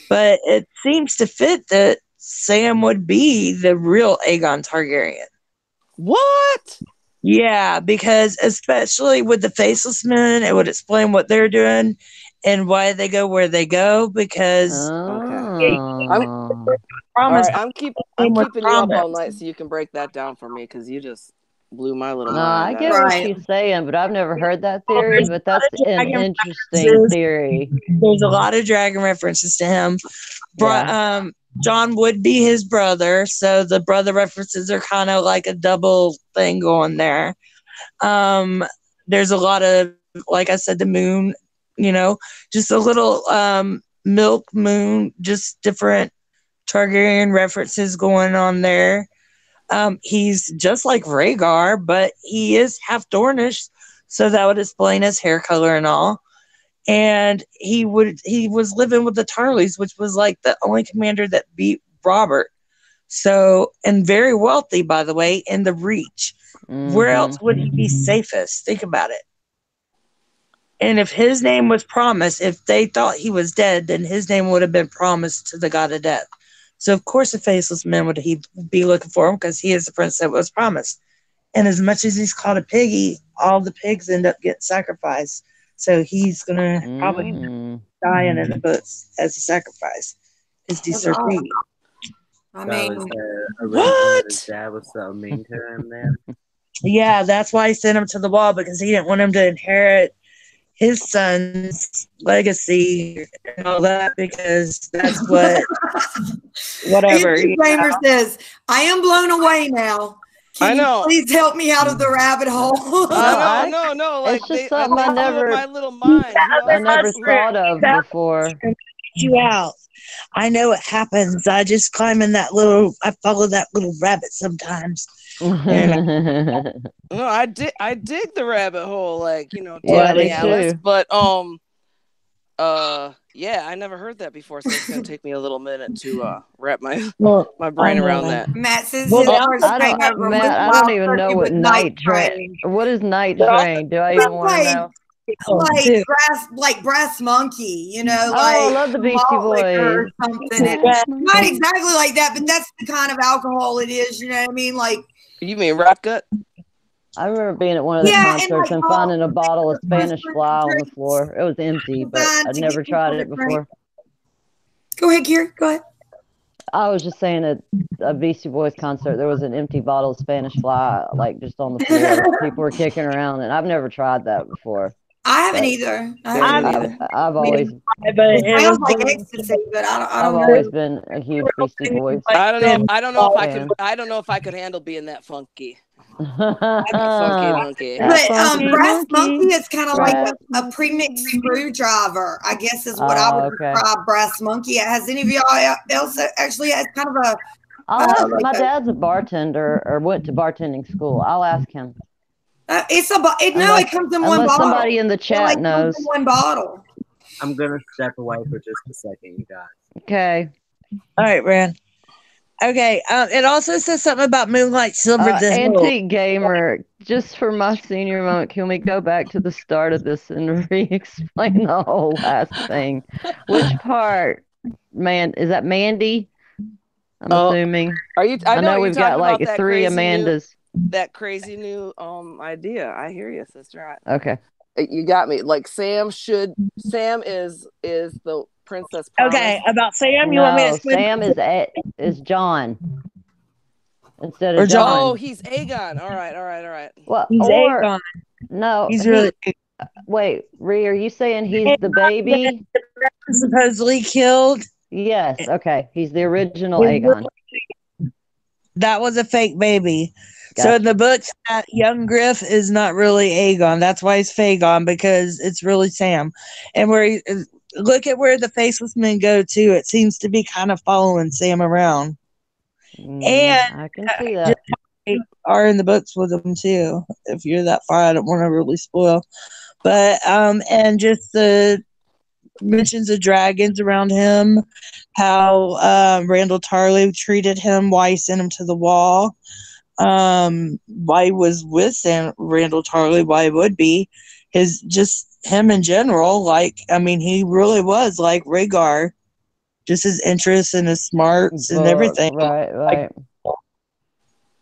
But it seems to fit that Sam would be the real Aegon Targaryen. What? Yeah, because especially with the Faceless Men, it would explain what they're doing and why they go where they go. Because I'm keeping you up all night so you can break that down for me, because you just blew my little mind. I get what she's saying, but I've never heard that theory. But that's an interesting theory. There's a lot of dragon references to him. Jon would be his brother, so the brother references are kind of like a double thing going there. There's a lot of, like I said, the moon, just a little milk moon, just different Targaryen references going on there. He's just like Rhaegar, but he is half Dornish, so that would explain his hair color and all. And he was living with the Tarleys, which was like the only commander that beat Robert. So, and very wealthy, by the way, in the Reach. Where else would he be safest? Think about it. And if his name was promised, if they thought he was dead, then his name would have been promised to the god of death. So, of course, the Faceless Men would he be looking for him, because he is the prince that was promised. And as much as he's called a piggy, all the pigs end up getting sacrificed. So he's going to probably dying in the books as a sacrifice. Is he Cersei? I mean, what? His dad was so mean to him then. Yeah, that's why he sent him to the wall, because he didn't want him to inherit his son's legacy and all that, because that's what whatever. Kramer says, I am blown away now. Can you please help me out of the rabbit hole? No. Like, it's just something I never, my little mind. I never thought of before. You out. I know it happens. I just climb in I follow that little rabbit sometimes. No, I dig the rabbit hole, Alice, but I never heard that before, so it's gonna take me a little minute to wrap my brain around that. Matt says I don't even know what night train. What is night train? Do I even want to know? like Brass Monkey, you know, I love the Beastie Boys or something. Not exactly like that, but that's the kind of alcohol it is. You know what I mean? Like, you mean Rot Gut? I remember being at one of the concerts and finding a bottle of Spanish Fly on the floor. It was empty, but I'd never tried it before. Go ahead, Kira. Go ahead. I was just saying at a Beastie Boys concert, there was an empty bottle of Spanish Fly, like just on the floor. People were kicking around, and I've never tried that before. I haven't either. I've always. It sounds like ecstasy, but I don't. I've always been a huge Beastie Boys. I don't know if I could. I don't know if I could handle being that funky. Funky monkey. But Brass Monkey is kind of like a pre-mixed screwdriver, I guess is what I would describe Brass Monkey. Has any of y'all else actually has kind of a my dad's a bartender or went to bartending school. I'll ask him. It comes in one bottle. Somebody in the chat knows. Comes in one bottle. I'm gonna step away for just a second, you guys. Okay. All right, Rand. Okay. It also says something about Moonlight Silver. Antique Gamer. Just for my senior moment, can we go back to the start of this and re-explain the whole last thing? Which part? Man, is that Mandy? I'm assuming. Are you? I know we've got like 3 Amandas. That crazy new idea. I hear you, sister. Okay. You got me. Like Sam is the princess promise. Okay, about Sam, you want me to explain? Sam is John instead of John. Oh, he's Aegon. All right. Well, he's Aegon. No, he's really. Wait, Rhee, are you saying he's the baby? Supposedly killed. Yes. Okay, he's the original Aegon. That was a fake baby. Gotcha. So in the books, young Griff is not really Aegon. That's why he's Fagon, because it's really Sam. And look at where the Faceless Men go to. It seems to be kind of following Sam around. And I can see that. Are in the books with him too. If you're that far, I don't want to really spoil. But and just the mentions of dragons around him, how Randall Tarley treated him, why he sent him to the wall. Why he was with Randall Tarley, why he would be, just him in general. Like, I mean, he really was like Rhaegar, just his interests and his smarts and everything. Right. Like,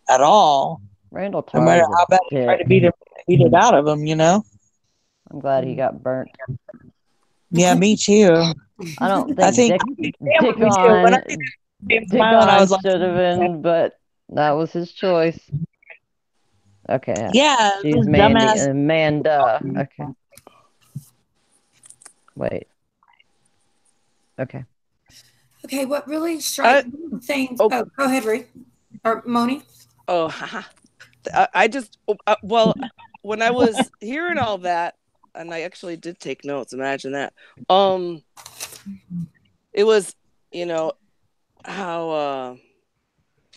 at all. Randall Tarley. No matter how bad he tried to beat it out of him, you know. I'm glad he got burnt. Yeah, me too. I don't think Dickon should have been, but that was his choice. Okay. Yeah. She's Amanda. Okay. Wait. Okay. Okay, what really strikes things... Oh, go ahead, Rhee. Or Moni. Oh, I just... well, when I was hearing all that, and I actually did take notes, imagine that. It was, how...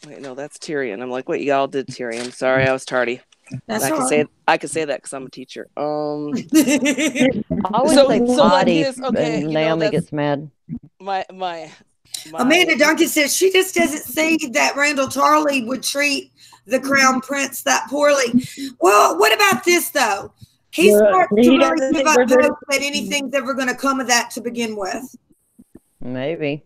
wait, no, that's Tyrion. I'm like, wait, y'all did Tyrion. Sorry, I was tardy. That's I can say that because I'm a teacher. I always say potty, and Naomi gets mad. My Amanda Duncan says she just doesn't see that Randall Tarley would treat the crown prince that poorly. Well, what about this though? He's not to really give up hope that anything's ever going to come of that to begin with. Maybe.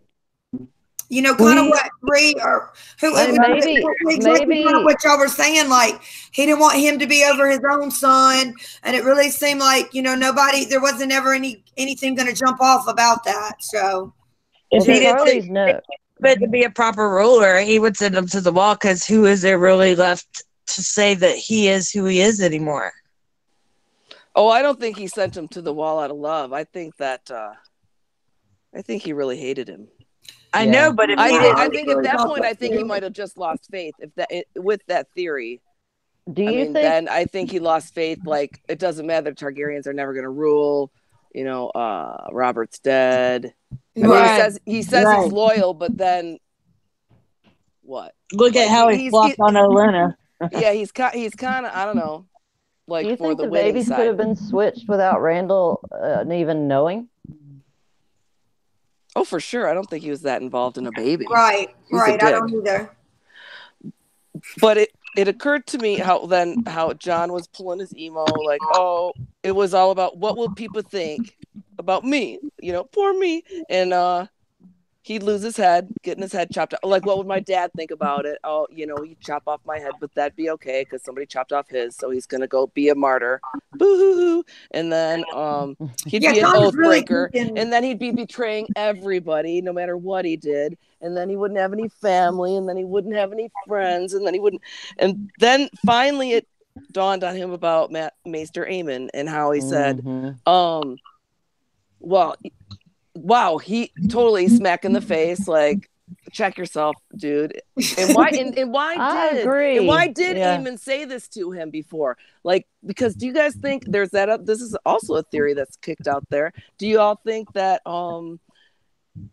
Kind of what Rhee or maybe what y'all were saying. Like he didn't want him to be over his own son, and it really seemed like there wasn't ever anything going to jump off about that. So if he didn't but to be a proper ruler, he would send him to the wall, because who is there really left to say that he is who he is anymore? Oh, I don't think he sent him to the wall out of love. I think that he really hated him. I know, but I think at that point, I think he might have just lost faith. With that theory, do you think? Then I think he lost faith. Like, it doesn't matter. Targaryens are never going to rule. Robert's dead. Right. He says he's loyal, but then what? Look at how he flopped on Olenna. Yeah, he's kind of, I don't know. Like, do you for think the babies could have been switched without Randall even knowing? Oh, for sure. I don't think he was that involved in a baby. Right. I don't either. But it occurred to me how Jon was pulling his emo, like, oh, it was all about what will people think about me, poor me. And he'd lose his head, getting his head chopped off. Like, what would my dad think about it? Oh, you chop off my head, but that'd be okay because somebody chopped off his, so he's gonna go be a martyr. Boo-hoo-hoo. And then he'd be an oath breaker, and then he'd be betraying everybody, no matter what he did. And then he wouldn't have any family, and then he wouldn't have any friends, and then he wouldn't. And then finally, it dawned on him about Maester Aemon and how he said, well. Wow, he totally smack in the face, like, check yourself, dude. And why did Aemon say this to him before? Like, because do you guys think there's that this is also a theory that's kicked out there. Do you all think that Aemon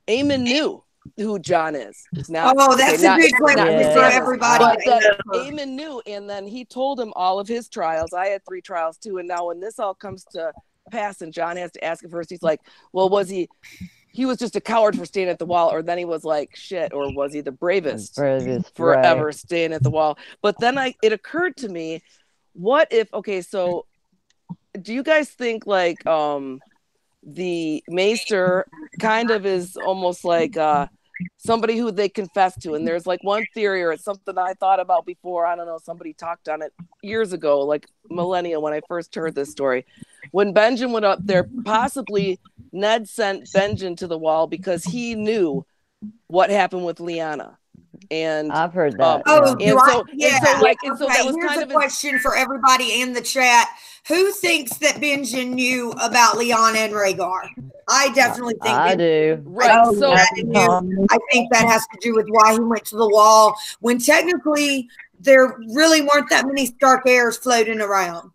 knew who Jon is? Now, that's a big question for everybody. But that Aemon knew, and then he told him all of his trials. I had 3 trials too, and now when this all comes to pass and Jon has to ask it first, he's like, well, was he was just a coward for staying at the wall, or then he was like shit, or was he the bravest forever staying at the wall? But then it occurred to me, what if, so do you guys think like the Maester kind of is almost like somebody who they confess to? And there's like one theory, or it's something I thought about before, I don't know, somebody talked on it years ago, like millennia, when I first heard this story. When Benjen went up there, possibly Ned sent Benjen to the wall because he knew what happened with Lyanna. And I've heard that. So that was here's kind a of question for everybody in the chat. Who thinks that Benjen knew about Lyanna and Rhaegar? I definitely think I do. Right. I think that has to do with why he went to the wall when technically there really weren't that many Stark heirs floating around.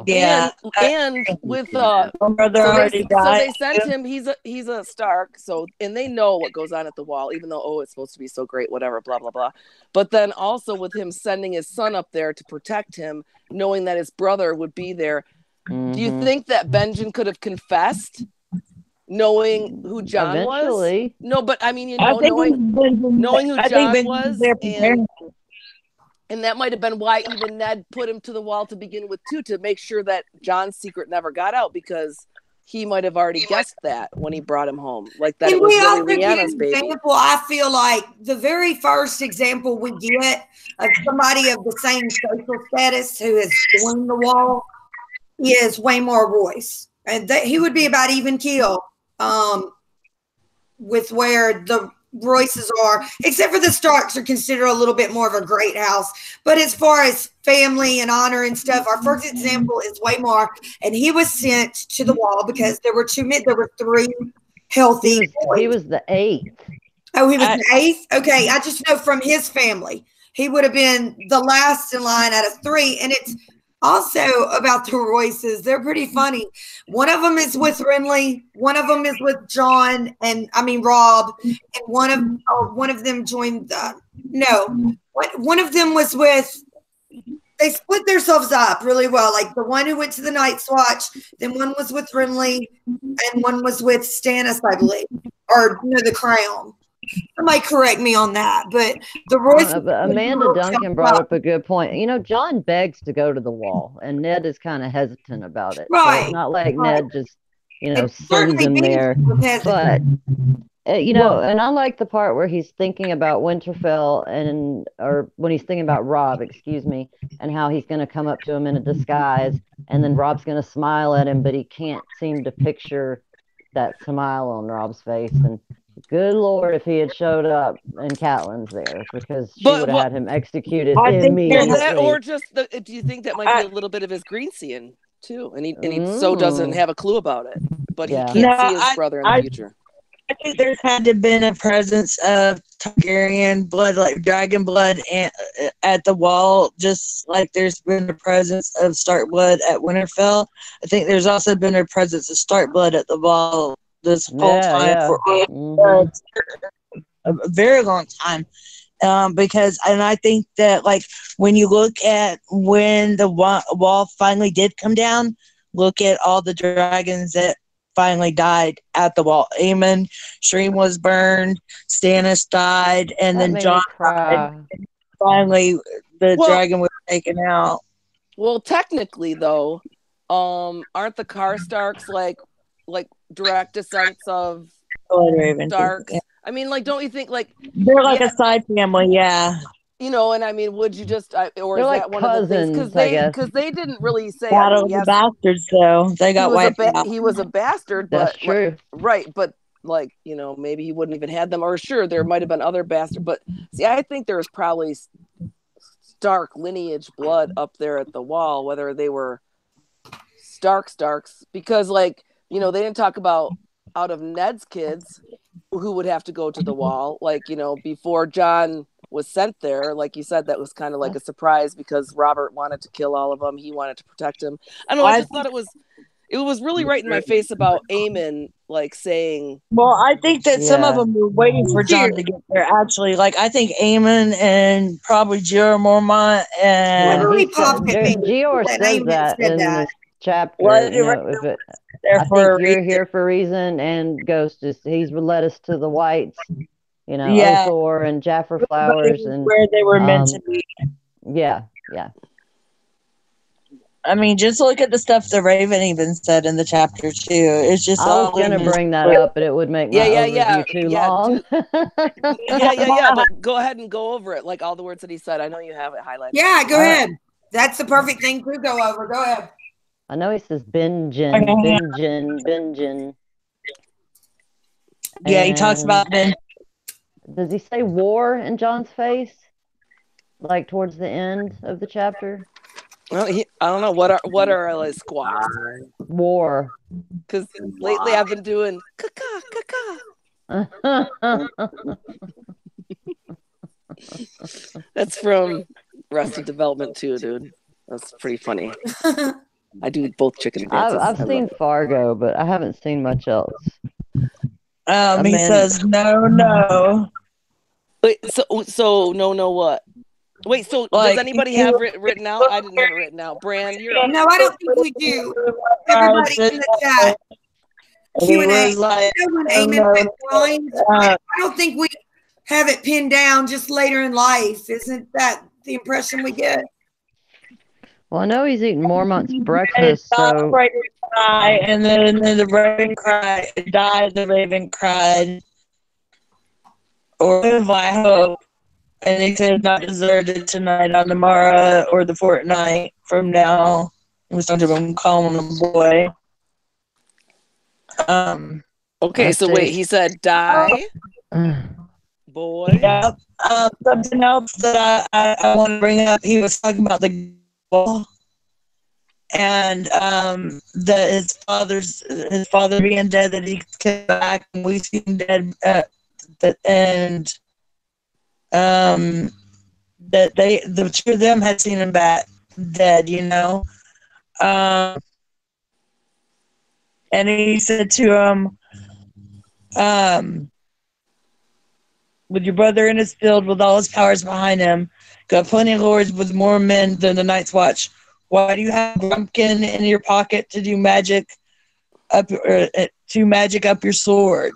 Yeah, and with so they sent him. He's a Stark. So, and they know what goes on at the wall, even though it's supposed to be so great, whatever, blah blah blah. But then also with him sending his son up there to protect him, knowing that his brother would be there. Do you think that Benjen could have confessed, knowing who Jon was? No, but I mean, knowing who Jon was, and that might have been why even Ned put him to the wall to begin with, too, to make sure that Jon's secret never got out, because he might have already guessed that when he brought him home. Like that it was really Lyanna's baby. Example, I feel like the very first example we get of somebody of the same social status who has joined the wall is Waymar Royce. And he would be about even keel with where the Royces are, except for the Starks are considered a little bit more of a great house. But as far as family and honor and stuff, our first example is Waymar, and he was sent to the wall because there were 3 healthy boys. He was the 8th. Oh, he was the 8th? Okay, I just know from his family. He would have been the last in line out of 3, and it's also about the Royces. They're pretty funny. One of them is with Renly. One of them is with Rob, and one of them joined. One of them was with. They split themselves up really well. Like the one who went to the Night's Watch, then one was with Renly, and one was with Stannis, I believe, or the Crown. Somebody correct me on that, but the Royce. Amanda Duncan brought up a good point. Jon begs to go to the wall, and Ned is kind of hesitant about it. Right. So it's not like Ned just, sends him there. But, and I like the part where he's thinking about Winterfell or when he's thinking about Robb, and how he's going to come up to him in a disguise, and then Robb's going to smile at him, but he can't seem to picture that smile on Robb's face. And good Lord, if he had showed up and Catelyn's there, because she would have had him executed immediately. Or just do you think that might be a little bit of his green seeing too, and he so doesn't have a clue about it, but he can't see his brother in the future. I think there's had to have been a presence of Targaryen blood, like dragon blood, at the wall, just like there's been a presence of Stark blood at Winterfell. I think there's also been a presence of Stark blood at the wall this whole time for a very long time. Because I think that, like, when you look at when the wall finally did come down, look at all the dragons that finally died at the wall. Aemon, Shireen was burned, Stannis died, and then Jon died. Finally, the dragon was taken out. Well, technically, though, aren't the Karstarks like direct descendants of Starks? Yeah. I mean, like, don't you think like they're like a side family? Yeah. You know, and I mean, would you just, or They're is like that one cousins, of the things? Because they didn't really say. Battle of the bastards, though. They got wiped out. He was a bastard, but that's true, right? But like, you know, maybe he wouldn't even had them, or sure, there might have been other bastards. But see, I think there's probably Stark lineage blood up there at the wall, whether they were Starks, because like, you know, they didn't talk about out of Ned's kids who would have to go to the wall, like, you know, before Jon was sent there. Like you said, that was kind of like a surprise because Robert wanted to kill all of them. He wanted to protect him. I don't know. I just thought it was really right in my face about Aemon, like saying. Well, I think that some of them were waiting for Jon to get there. Actually, like I think Aemon and probably Jeor Mormont and Jeor says that in this chapter. You know, if it, I think you're here for a reason, and Ghost is he's led us to the Whites. You know, Othor and Jaffer Flowers and where they were meant to be. Yeah. I mean, just look at the stuff the Raven even said in the chapter too. It's just I was going to bring that up, but it would make my overview too long. But go ahead and go over it, like all the words that he said. I know you have it highlighted. Yeah, go ahead. That's the perfect thing to go over. Go ahead. I know he says Benjen. Yeah, he talks about Ben. Does he say war in Jon's face? Like towards the end of the chapter? Well, I don't know. What are like squawks? War. Because lately I've been doing caca. That's from Arrested Development too, dude. That's pretty funny. I do both chicken dances. I've seen Fargo, but I haven't seen much else. He says no. Wait, so no what? Wait, so like, does anybody have written out? I didn't have it written out. Bran, you're no, I don't think we do. Everybody in the chat. Q&A. Like, I don't think we have it pinned down just later in life. Isn't that the impression we get? Well, I know he's eating Mormont's breakfast, so... And then the Raven died, the Raven cried. Or live, I hope. And he said not deserted tonight on the morrow or the fortnight from now. He was talking to him, calling him a boy. Okay, so wait, he said die? Boy? Yep. Something else that I want to bring up, he was talking about the wall. And that his father being dead, that he came back and we see him dead, and that the two of them had seen him back dead, you know. And he said to him, with your brother in his field with all his powers behind him, got plenty of lords with more men than the Night's Watch. Why do you have a pumpkin in your pocket to do magic up your sword?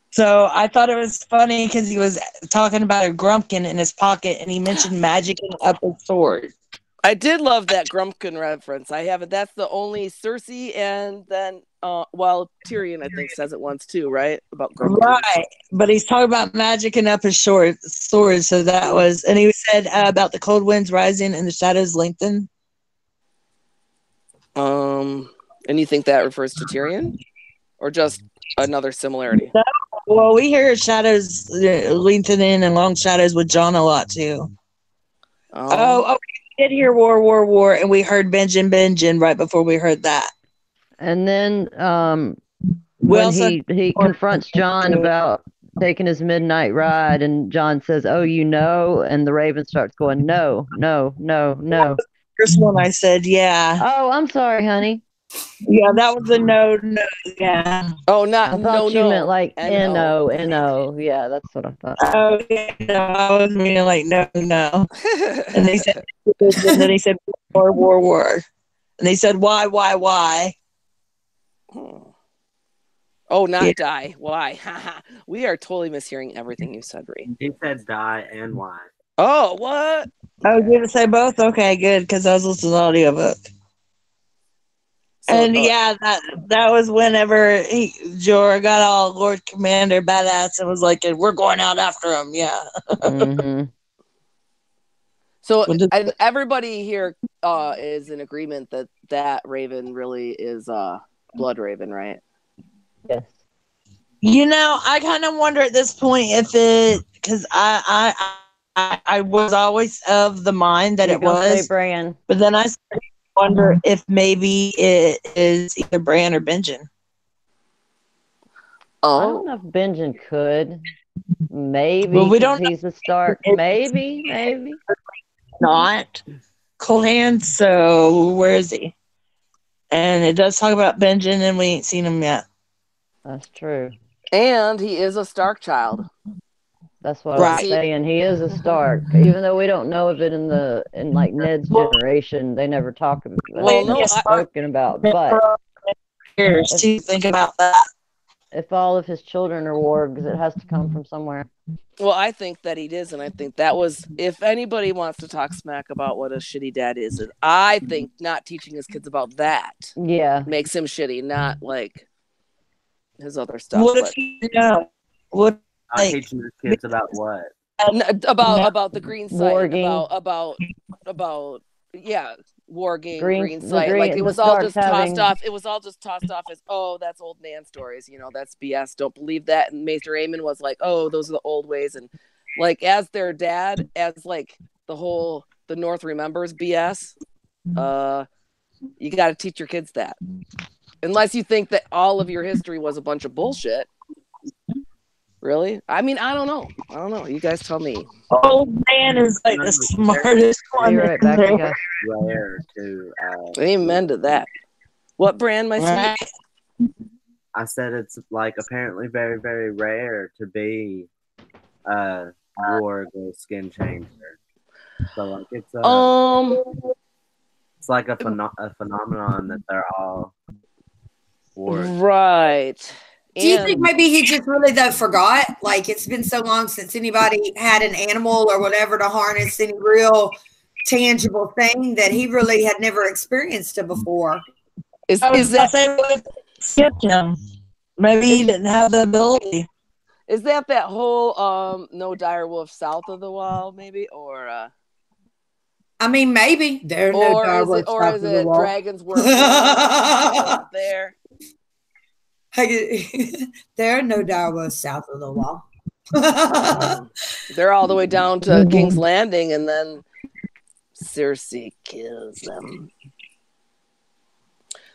So I thought it was funny because he was talking about a grumpkin in his pocket, and he mentioned magicking up his sword. I did love that Grumpkin reference. I have it. That's the only Cersei, and then Tyrion I think says it once too, right? About Grumpkin. Right, but he's talking about magicking up his sword. So that was, and he said about the cold winds rising and the shadows lengthen. And you think that refers to Tyrion, or just another similarity? Well, we hear shadows lengthening and long shadows with Jon a lot too. Oh, we did hear war, and we heard Benjen right before we heard that. And then when he confronts Jon about taking his midnight ride, and Jon says, "Oh, you know," and the Raven starts going, "No." First one I said, yeah. Oh, I'm sorry, honey. Yeah, that was a no, yeah. Oh, not I thought you meant like N-O. Yeah, that's what I thought. Oh, yeah, no, I was meaning like no. And they said, and then he said, war. And they said, why? Oh, not die. Why? We are totally mishearing everything you said, Rhee. He said die and why. Oh, what? I was going to say both. Okay, good, because I was listening to the audiobook. So, And yeah, that was whenever Jorah got all Lord Commander badass and was like, "We're going out after him." Yeah. Mm-hmm. So and everybody here is in agreement that Raven really is Blood Raven, right? Yes. You know, I kind of wonder at this point if it, because I was always of the mind that it was, Bran. but then I wonder if maybe it is either Bran or Benjen. I don't know if Benjen could. Maybe. Well, we don't. He's a Stark. Maybe. Not Cold Hand. So where is he? And it does talk about Benjen, and we ain't seen him yet. That's true. And he is a Stark child. That's what I was saying. He is a Stark, even though we don't know of it in like Ned's generation. They never talk about. Well, no, spoken about. But to think about that. If all of his children are wargs, it has to come from somewhere. Well, I think that he is, and I think that was, if anybody wants to talk smack about what a shitty dad is, I think not teaching his kids about that makes him shitty, not like his other stuff. What if you know? What teaching his kids about what? About the green site, warging. about warging, green the site. Like it was all just having... tossed off. It was all just tossed off as, oh, that's old man stories. You know, that's BS. Don't believe that. And Maester Aemon was like, oh, those are the old ways. And like as their dad, as like the North remembers BS. You got to teach your kids that, unless you think that all of your history was a bunch of bullshit. Really? I mean, I don't know. You guys tell me. Old man is like the smartest one. You're right back, guys. Rare to. Amen to that. What brand, my sweet? I said it's like apparently very, very rare to be a warg or skin changer. So like it's like a phenomenon that they're all wargs. Right. Do you think maybe he just really forgot? Like it's been so long since anybody had an animal or whatever to harness any real tangible thing that he really had never experienced it before. Is that skipped him? Maybe he didn't have the ability. Is that whole no dire wolf south of the wall, maybe, or? I mean, maybe there are no dire wolves south of the wall. Dragons were there. There are no dire wolves south of the wall. They're all the way down to King's Landing, and then Cersei kills them.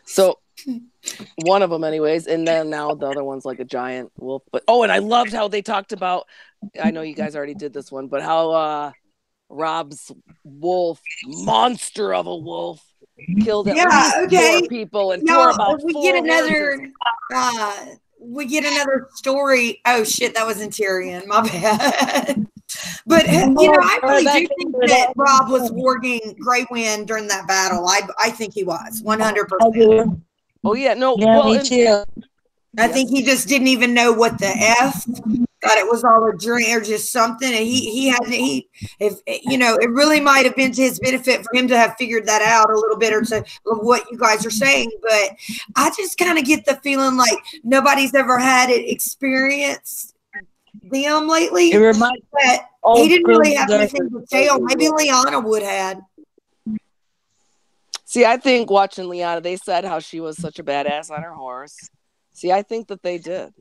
So one of them, anyways, and then now the other one's like a giant wolf. But and I loved how they talked about. I know you guys already did this one, but how Rob's wolf, monster of a wolf, killed at least 4 people and tore about 4 we get another story. Oh shit, that was in Tyrion. My bad. But I really do think that Rob was warging Grey Wind during that battle. I think he was 100%. Oh yeah, no. Yeah, me too. I think he just didn't even know what the F. Thought it was all a dream or just something, and it really might have been to his benefit for him to have figured that out a little bit, or to what you guys are saying. But I just kind of get the feeling like nobody's ever had it experienced them lately. It reminds that he didn't really have anything to tell. Maybe Lyanna would have. See, I think watching Lyanna, they said how she was such a badass on her horse. See, I think that they did.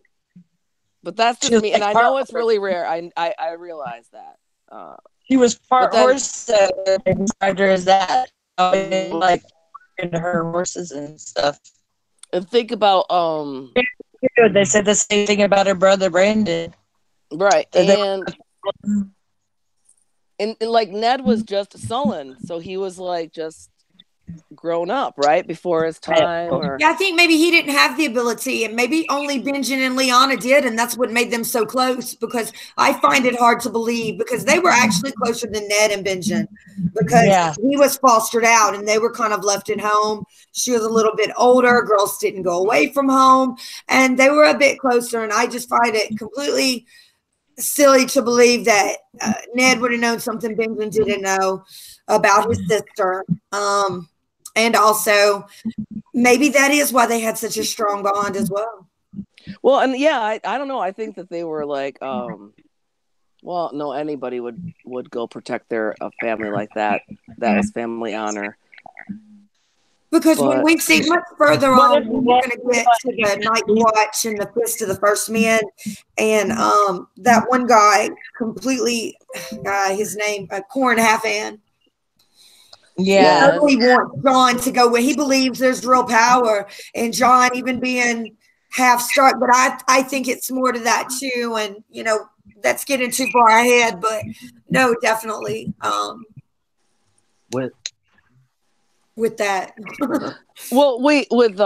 But that's just me, and I know it's really rare. I realize that. She was part horse, so they described her as that. Like into her horses and stuff. And think about they said the same thing about her brother Brandon. Right, and like Ned was just sullen, so he was like just grown up, right, before his time. Yeah, I think maybe he didn't have the ability, and maybe only Benjen and Lyanna did, and that's what made them so close. Because I find it hard to believe, because they were actually closer than Ned and Benjen, because he was fostered out and they were kind of left at home. She was a little bit older. Girls didn't go away from home, and they were a bit closer. And I just find it completely silly to believe that Ned would have known something Benjamin didn't know about his sister. And also, maybe that is why they had such a strong bond as well. Well, and yeah, I don't know. I think that they were like, well, no, anybody would go protect their family like that. That was family honor. Because when we see much further on, we're going to get to the Night Watch and the Fist of the First Men, and that one guy completely, his name, Corn Halfhand. Yeah, He totally wants Jon to go where he believes there's real power, and Jon even being half Stark. But I think it's more to that too, and that's getting too far ahead. But no, definitely. With that. Well, wait, with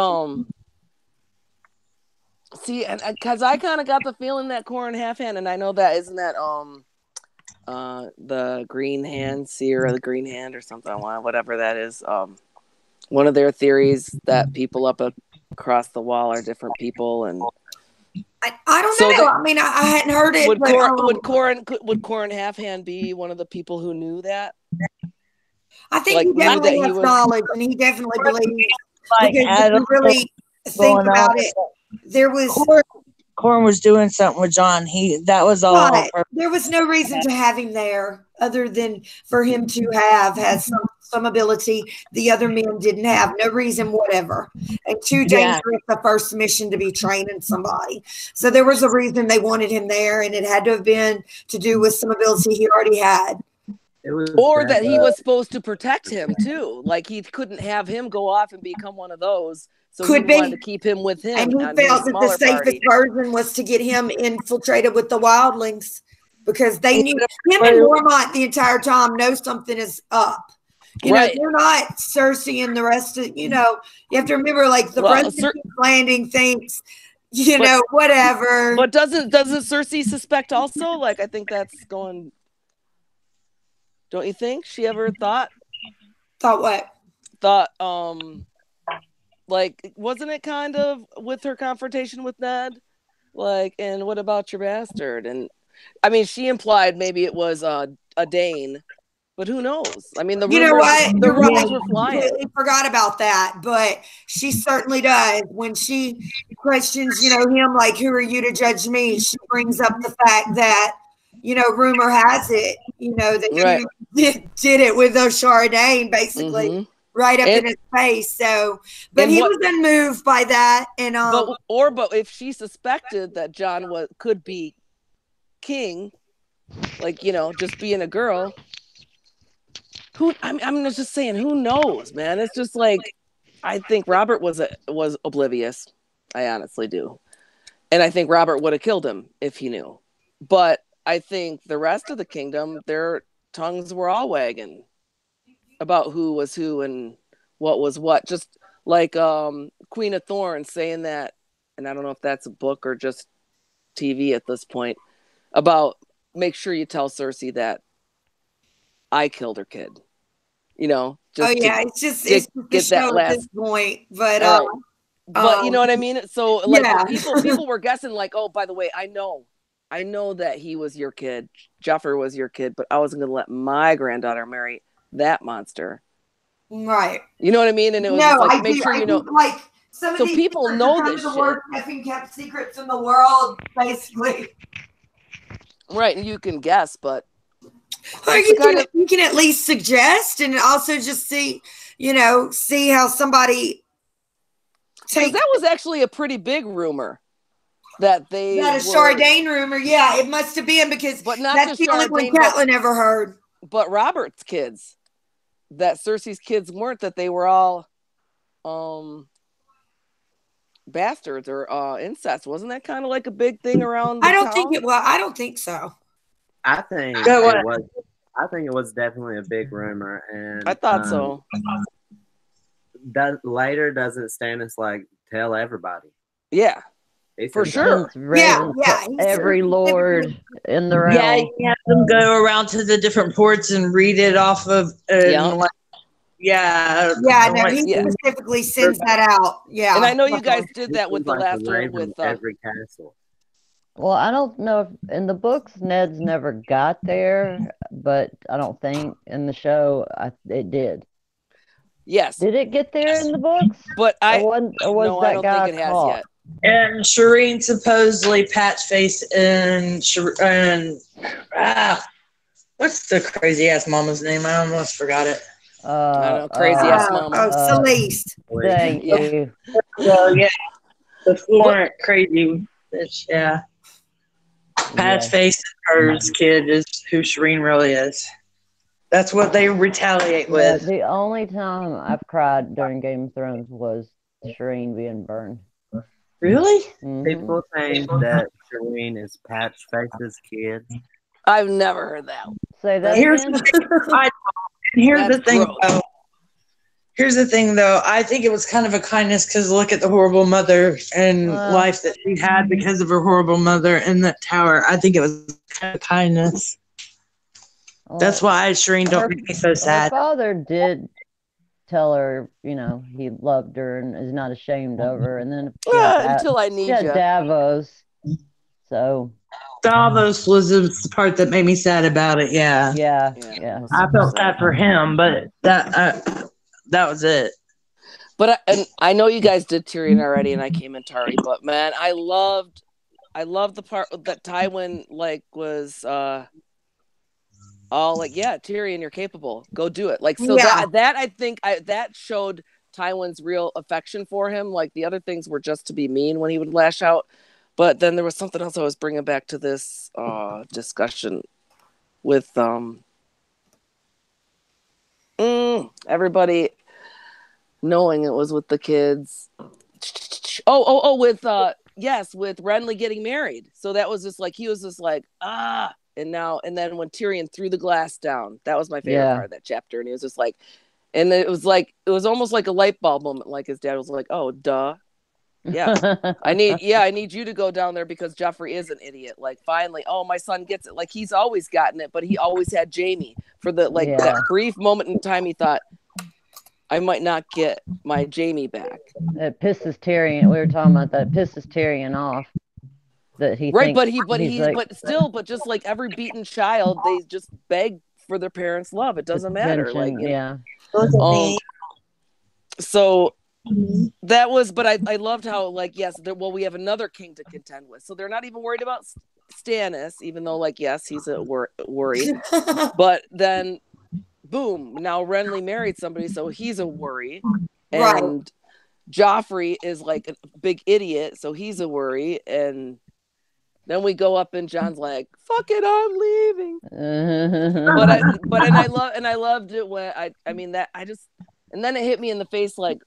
see, and because I kind of got the feeling that Corn Halfhand, and I know that isn't that the Green Hand Seer or the Green Hand or something, whatever that is. One of their theories that people up across the wall are different people, and I don't know. I mean, I hadn't heard it. Would Corn Halfhand be one of the people who knew that? I think he definitely has knowledge, and he definitely believes. Because if you really think about it, there was Corn was doing something with Jon. That was all. There was no reason to have him there, other than for him to have some ability the other men didn't have. No reason whatever, and too dangerous the first mission to be training somebody. So there was a reason they wanted him there, and it had to have been to do with some ability he already had. Or that he was supposed to protect him too. Like he couldn't have him go off and become one of those. So he wanted to keep him with him. And he felt that the safest version was to get him infiltrated with the wildlings, because they knew him and Mormont the entire time know something is up. They're not Cersei and the rest of, you have to remember, like the Landing thinks, whatever. But doesn't Cersei suspect also? Like, I think that's going. Don't you think she ever thought what? Like, wasn't it kind of with her confrontation with Ned? Like, and what about your bastard? And I mean, she implied maybe it was a Dane, but who knows? I mean, the rumors were flying. I forgot about that, but she certainly does. When she questions, him, like, who are you to judge me? She brings up the fact that, rumor has it, that you did it with O'Shardane, basically, right up in his face. So, but he was unmoved by that, and but if she suspected that Jon could be king, like just being a girl, I'm just saying, who knows, man? It's just like, I think Robert was oblivious. I honestly do, and I think Robert would have killed him if he knew, but I think the rest of the kingdom, their tongues were all wagging about who was who and what was what. Just like Queen of Thorns saying that, and I don't know if that's a book or just TV at this point, about make sure you tell Cersei that I killed her kid. It's just get that last at this point, but but you know what I mean. So like people were guessing, like, oh, by the way, I know that he was your kid, Jeffrey was your kid, but I wasn't going to let my granddaughter marry that monster. Right. You know what I mean? And it was make sure you know. Like, some of so these people know this the shit. worst effing kept secrets in the world, basically. Right, and you can guess, but you can at least suggest, and also just see how somebody takes. That was actually a pretty big rumor. That a Shardane rumor, it must have been, because that's the only one Catelyn ever heard. But Robert's kids, that Cersei's kids weren't, that they were all bastards or incest. Wasn't that kind of like a big thing around? I don't think it was. I don't think so. I think it was. I think it was definitely a big rumor, and I thought so. That later doesn't Stannis like tell everybody? Yeah. For sure. Every lord in the realm. Yeah, you have them go around to the different ports and read it off of. No, he specifically sends that out. Yeah, and I know you guys did that with the last one with every castle. Well, I don't know if in the books Ned's never got there, but I don't think in the show it did. Yes. Did it get there in the books? But or was no, that I don't guy think it has caught? yet. And Shireen supposedly Patchface and what's the crazy ass mama's name? I almost forgot it. I don't know, crazy ass mama. Celeste. Thank you. So yeah, the Florent crazy bitch. Yeah, Patchface and hers kid is who Shireen really is. That's what they retaliate with. The only time I've cried during Game of Thrones was Shireen being burned. Really? Mm-hmm. People think that Shireen is Patchface's kid. I've never heard that. Say that Here's again? Here's the thing, though. I think it was kind of a kindness because look at the horrible mother and life that she had because of her horrible mother in that tower. I think it was kind of kindness. That's why Shireen don't make me so sad. Her father did tell her, he loved her and is not ashamed of her. And then until I need you. Davos. So Davos was the part that made me sad about it. Yeah. I felt sad for him, but that was it. But I know you guys did Tyrion already, and I came in tardy. But man, I loved the part that Tywin was all like, yeah, Tyrion, you're capable. Go do it. That I think that showed Tywin's real affection for him. Like the other things were just to be mean when he would lash out. But then there was something else I was bringing back to this discussion with everybody knowing it was with the kids. With Renly getting married. So that was just like he was just like and then when Tyrion threw the glass down, that was my favorite part of that chapter. And he was just like, and it was almost like a light bulb moment. Like his dad was like, "Oh, duh, yeah, I need you to go down there because Joffrey is an idiot. Like finally, my son gets it. Like he's always gotten it, but he always had Jaime for that brief moment in time. He thought, I might not get my Jaime back. It pisses Tyrion. We were talking about that. It pisses Tyrion off. That he but just like every beaten child, they just beg for their parents' love. It doesn't matter. So that was, but I loved how we have another king to contend with. So they're not even worried about Stannis, even though he's a worry. But then, boom! Now Renly married somebody, so he's a worry, and Joffrey is like a big idiot, so he's a worry, and then we go up and John's like, "Fuck it, I'm leaving." I loved it when and then it hit me in the face. Like,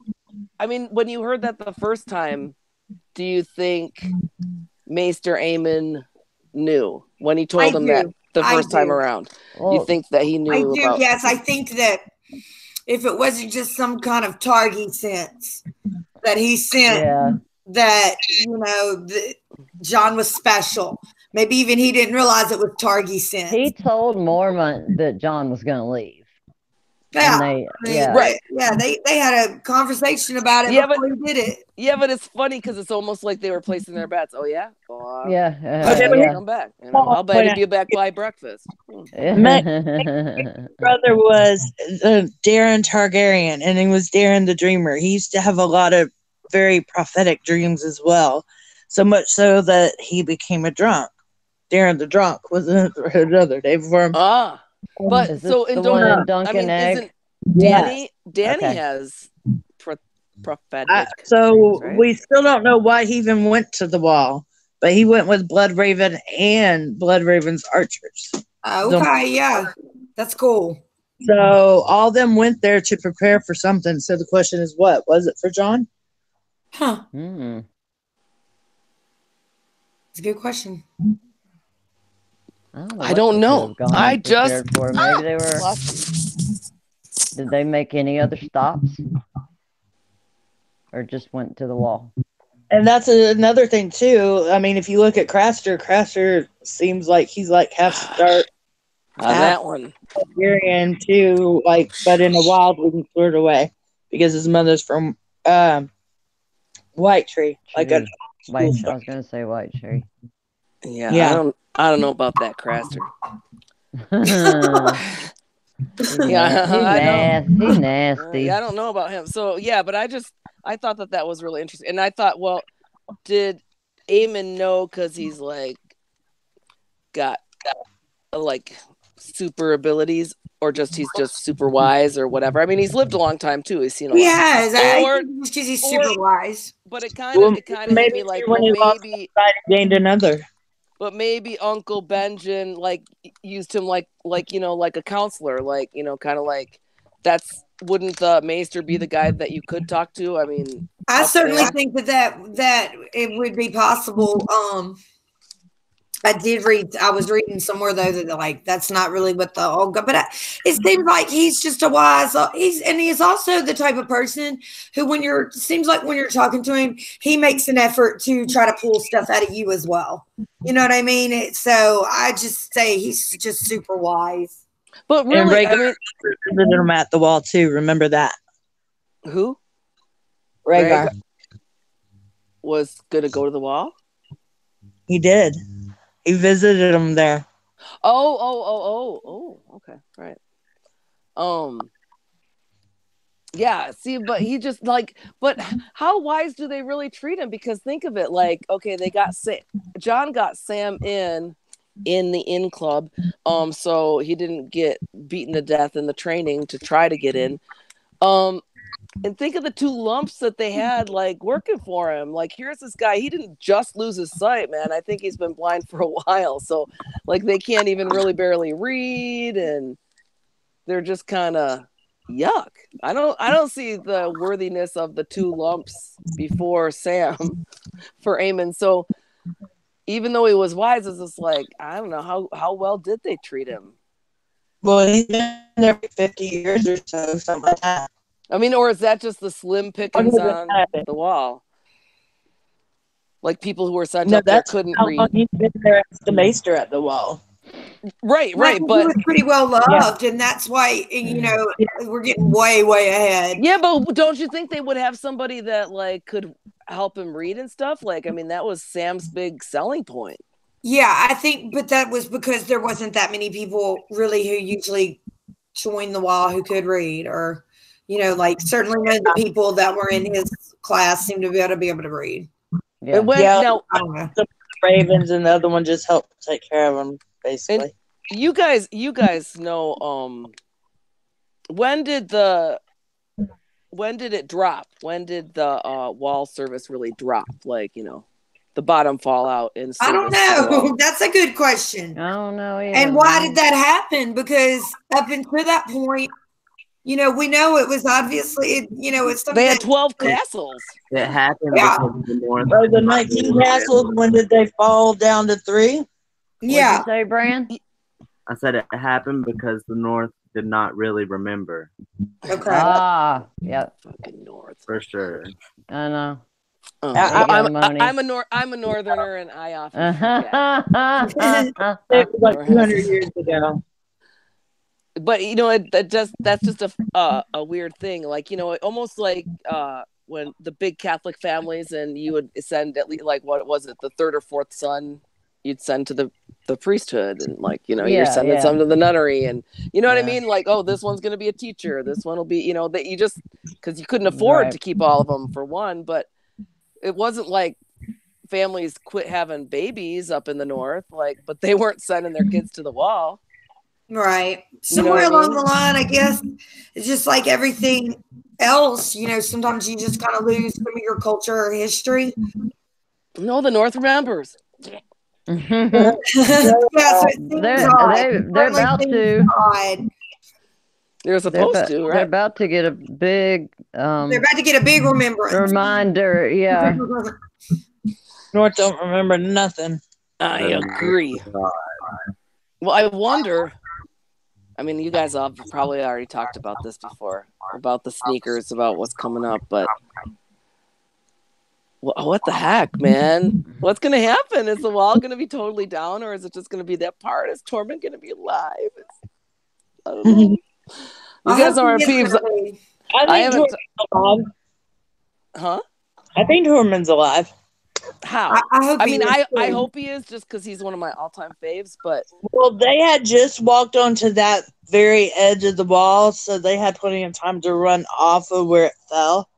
I mean, when you heard that the first time, do you think Maester Aemon knew when he told him that the first time around? You think that he knew? I do. Yes, I think that if it wasn't just some kind of Targi sense that he sent, that John was special. Maybe even he didn't realize it was Targi sent. He told Mormont that John was going to leave. They had a conversation about it before he did it. Yeah, but it's funny because it's almost like they were placing their bets. Oh yeah, come back. I'll bet you back by breakfast. My brother was Darren Targaryen, and he was Darren the Dreamer. He used to have a lot of very prophetic dreams as well, so much so that he became a drunk. Darren the Drunk was another name for him. But so in Duncan Egg, Danny has prophetic. We still don't know why he even went to the wall, but he went with Bloodraven and Bloodraven's archers. Okay, that's cool. So all of them went there to prepare for something. So the question is, what was it for John? Huh. It's a good question. I don't know. I just maybe they were. Did they make any other stops, or just went to the wall? And that's another thing too. I mean, if you look at Craster seems like he's like half Stark, that one Targaryen too. But in a wild, we cleared away because his mother's from White Tree. I was gonna say White Tree. Yeah. I don't know about that Craster. He's nasty. I don't know about him. So yeah, but I thought that was really interesting, and I thought, well, did Aemon know because he's like got like super abilities, or he's just super wise or whatever? I mean, he's lived a long time too. He's seen a lot. Yes, because he's super wise. But it kind of hit me like, well, maybe gained another. But maybe Uncle Benjen like used him like like a counselor, like kind of like wouldn't the Maester be the guy that you could talk to? I mean, I certainly think that it would be possible. I was reading somewhere though that like that's not really what the old guy, but it seems like he's just a wise. He's also the type of person who when you're talking to him, he makes an effort to try to pull stuff out of you as well. You know what I mean? So I just say he's just super wise. But really, I mean, visited him at the wall too. Remember that? Who? Rhaegar was gonna go to the wall. He did. He visited him there. Oh, okay, right. Yeah, see, but he just but how wise do they really treat him? Because think of it, like, okay, Jon got Sam in the inn club, so he didn't get beaten to death in the training to try to get in. And think of the two lumps that they had like working for him. Like, here's this guy, he didn't just lose his sight, man. I think he's been blind for a while. So like they can't even really barely read, and they're just kind of yuck. I don't see the worthiness of the two lumps before Sam for Aemon. So even though he was wise, it's just like, I don't know how well did they treat him? Well, he's been there for 50 years or so, something like that. I mean, or is that just the slim pickings on the wall? Like people who were sent up there couldn't read. Long he's been there as the Maester at the wall. Right. But he was pretty well loved, and that's why we're getting way ahead. Yeah, but don't you think they would have somebody that like could help him read and stuff? Like, I mean, that was Sam's big selling point. Yeah, I think, but that was because there wasn't that many people really who usually joined the wall who could read, or like certainly none of the people that were in his class seemed to be able to read. Yeah. Now, the Ravens and the other one just helped take care of them, basically. And you guys know when did it drop? When did the wall service really drop? Like, the bottom fallout in service. I don't know. That's a good question. I don't know either. And why did that happen? Because up until that point, we know it was obviously, it's something. They had 12 castles. It happened because of the North. The 19 castles, when did they fall down to 3? Yeah. What'd you say, Brian? I said it happened because the North did not really remember. Okay. Yep. Fucking North. For sure. I know. I'm a northerner, and I often forget. It was like 200 years ago. But that's just a weird thing. Like, almost like when the big Catholic families, and you would send at least like, what was it, the third or fourth son you'd send to the priesthood, and like you're sending some to the nunnery, and what I mean, like, oh, this one's going to be a teacher, this one will be that you just, because you couldn't afford to keep all of them for one. But it wasn't like families quit having babies up in the North, like, but they weren't sending their kids to the wall. Right. Somewhere along the line, I guess, it's just like everything else, sometimes you just kind of lose some of your culture or history. No, the North remembers. They're about to. They're supposed to, right? They're about to get a big. They're about to get a big remembrance. Reminder, yeah. North don't remember nothing. I agree. Well, I wonder. I mean, you guys have probably already talked about this before, about the sneakers, about what's coming up, but what the heck, man? What's going to happen? Is the wall going to be totally down, or is it just going to be that part? Is Tormund going to be alive? I don't know. You guys are peeves. I think Tormund's alive. Huh? I think Tormund's alive. How? I hope. I hope he is, just because he's one of my all-time faves. But they had just walked onto that very edge of the wall, so they had plenty of time to run off of where it fell.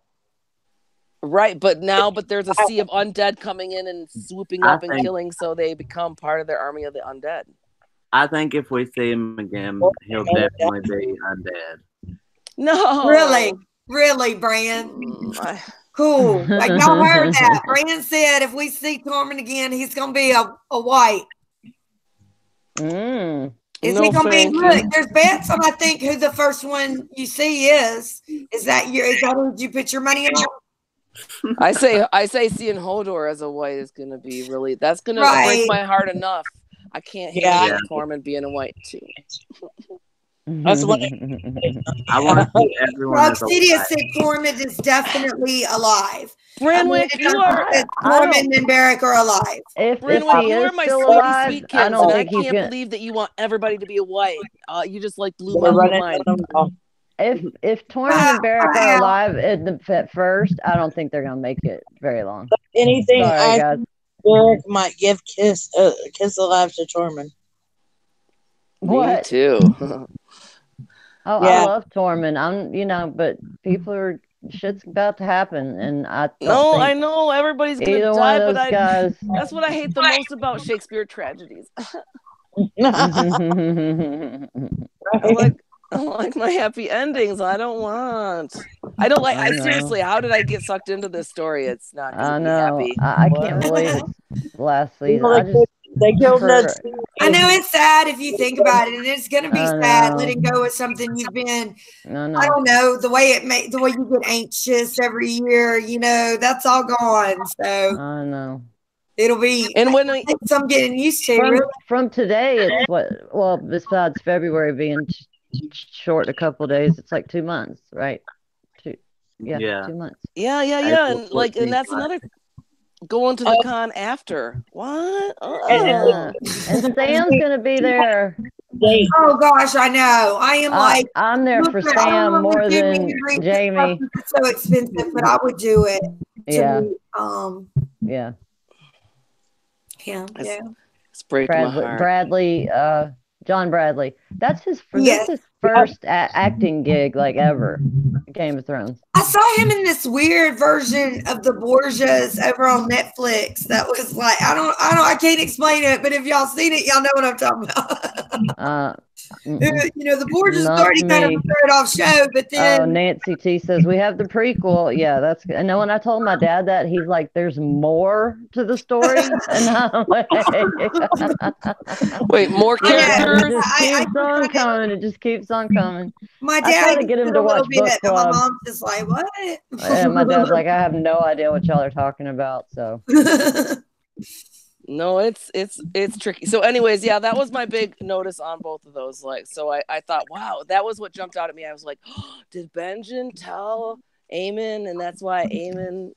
Right, but there's a sea of undead coming in and swooping up and killing, so they become part of their army of the undead. I think if we see him again, he'll definitely be undead. No, really, Bran. Cool. Like y'all heard that. Bran said if we see Tormund again, he's gonna be a white. Is he gonna be? Look, there's bets on I think who the first one you see is. Is that who you put your money on? I say seeing Hodor as a white is gonna be really. That's gonna break my heart enough. I can't handle Tormund being a white too. That's what I want to see everyone. Roxidia said Tormund is definitely alive. Branwick, you are. Tormund and Beric are alive. Branwick, you are my sweet kids, and I can't believe that you want everybody to be a white. You just like blew my mind. If Tormund and Beric are alive at first, I don't think they're gonna make it very long. If anything, sorry, guys. Beric might give kiss alive to Tormund. Me too. I love Tormund. But shit's about to happen, and I know everybody's gonna die, but that's what I hate the most about Shakespeare tragedies. I like my happy endings. I seriously, how did I get sucked into this story? It's not gonna be happy. I can't believe it's last season. They killed Ned. I know it's sad if you think about it, and it's gonna be sad letting go of something you've been. I don't know the way you get anxious every year. That's all gone. So I know it'll be. And when I'm getting used to from today, it's besides February being short a couple of days, it's like 2 months, right? 2 months. Yeah, and that's another. Going to the con after. What? And Sam's gonna be there. Oh gosh, I know. I am I'm there for Sam more than Jamie. It's so expensive, but I would do it. Yeah. It's breaking my heart. Bradley, John Bradley. That's his first acting gig ever. Game of Thrones. I saw him in this weird version of the Borgias over on Netflix. That was I can't explain it, but if y'all seen it, y'all know what I'm talking about. The Borgias already kind of a third off show, but then Nancy T says we have the prequel. Yeah, that's good. And when I told my dad that, he's like, "There's more to the story." And I'm like, "Wait, more characters?" It just keeps on coming. My dad I try to get him to watch book club. My mom's just like, "What?" And my dad's like, "I have no idea what y'all are talking about." So. No, it's tricky. So anyways, that was my big notice on both of those. So I thought, wow, that was what jumped out at me. I was like, did Benjen tell Aemon? And that's why Aemon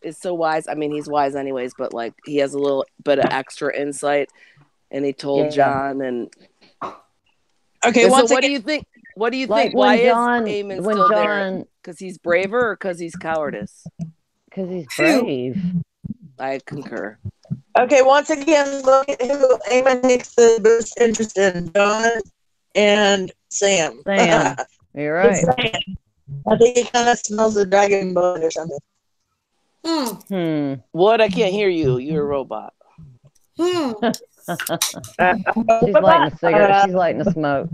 is so wise. I mean, he's wise anyways, but he has a little bit of extra insight. And he told Jon and... Okay, so what do you think? What do you think? Why is Aemon still there? Because he's braver or because he's cowardice? Because he's brave. I concur. Okay, once again, look at who Aemon takes the most interest in, Jon and Sam. You're right. I think he kind of smells the dragon blood or something. What? I can't hear you. You're a robot. She's lighting a cigarette. She's lighting a smoke.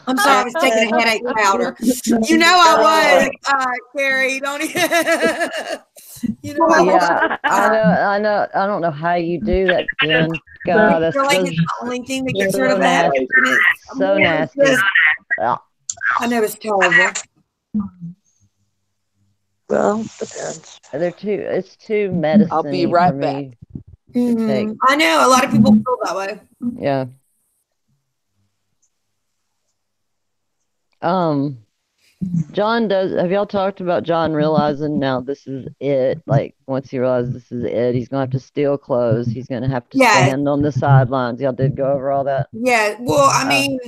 I'm sorry, I was taking a headache powder. I was, Carrie, don't you? I know. I don't know how you do that, Jen. God, that's it's the only thing that gets rid of that. So nasty. I know it's terrible. Well, depends. It's too medicine. I'll be right back. I know a lot of people feel that way. Yeah. Jon does. Have y'all talked about Jon realizing now this is it? Like once he realizes this is it, he's gonna have to steal clothes. He's gonna have to stand on the sidelines. Y'all did go over all that. Yeah. Well, I mean,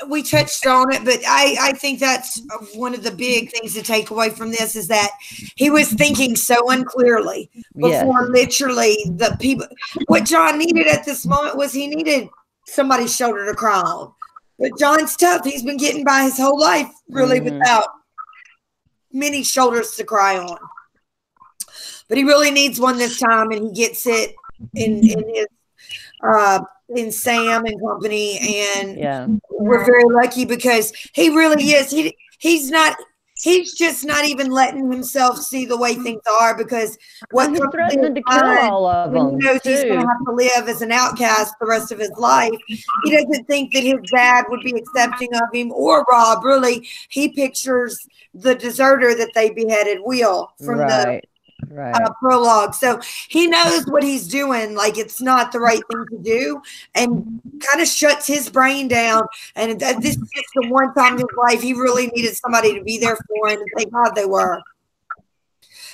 we touched on it, but I think that's one of the big things to take away from this is that he was thinking so unclearly before literally the people. What Jon needed at this moment was he needed somebody's shoulder to cry on. But Jon's tough. He's been getting by his whole life really without many shoulders to cry on. But he really needs one this time, and he gets it in his in Sam and company. And we're very lucky because he really is. He's just not even letting himself see the way things are because what he's threatening to kill all of them. He knows he's going to have to live as an outcast the rest of his life. He doesn't think that his dad would be accepting of him or Rob. Really, he pictures the deserter that they beheaded, Will, from the prologue. So he knows what he's doing. Like it's not the right thing to do, and kind of shuts his brain down. And this is just the one time in his life he really needed somebody to be there for him, and thank God they were.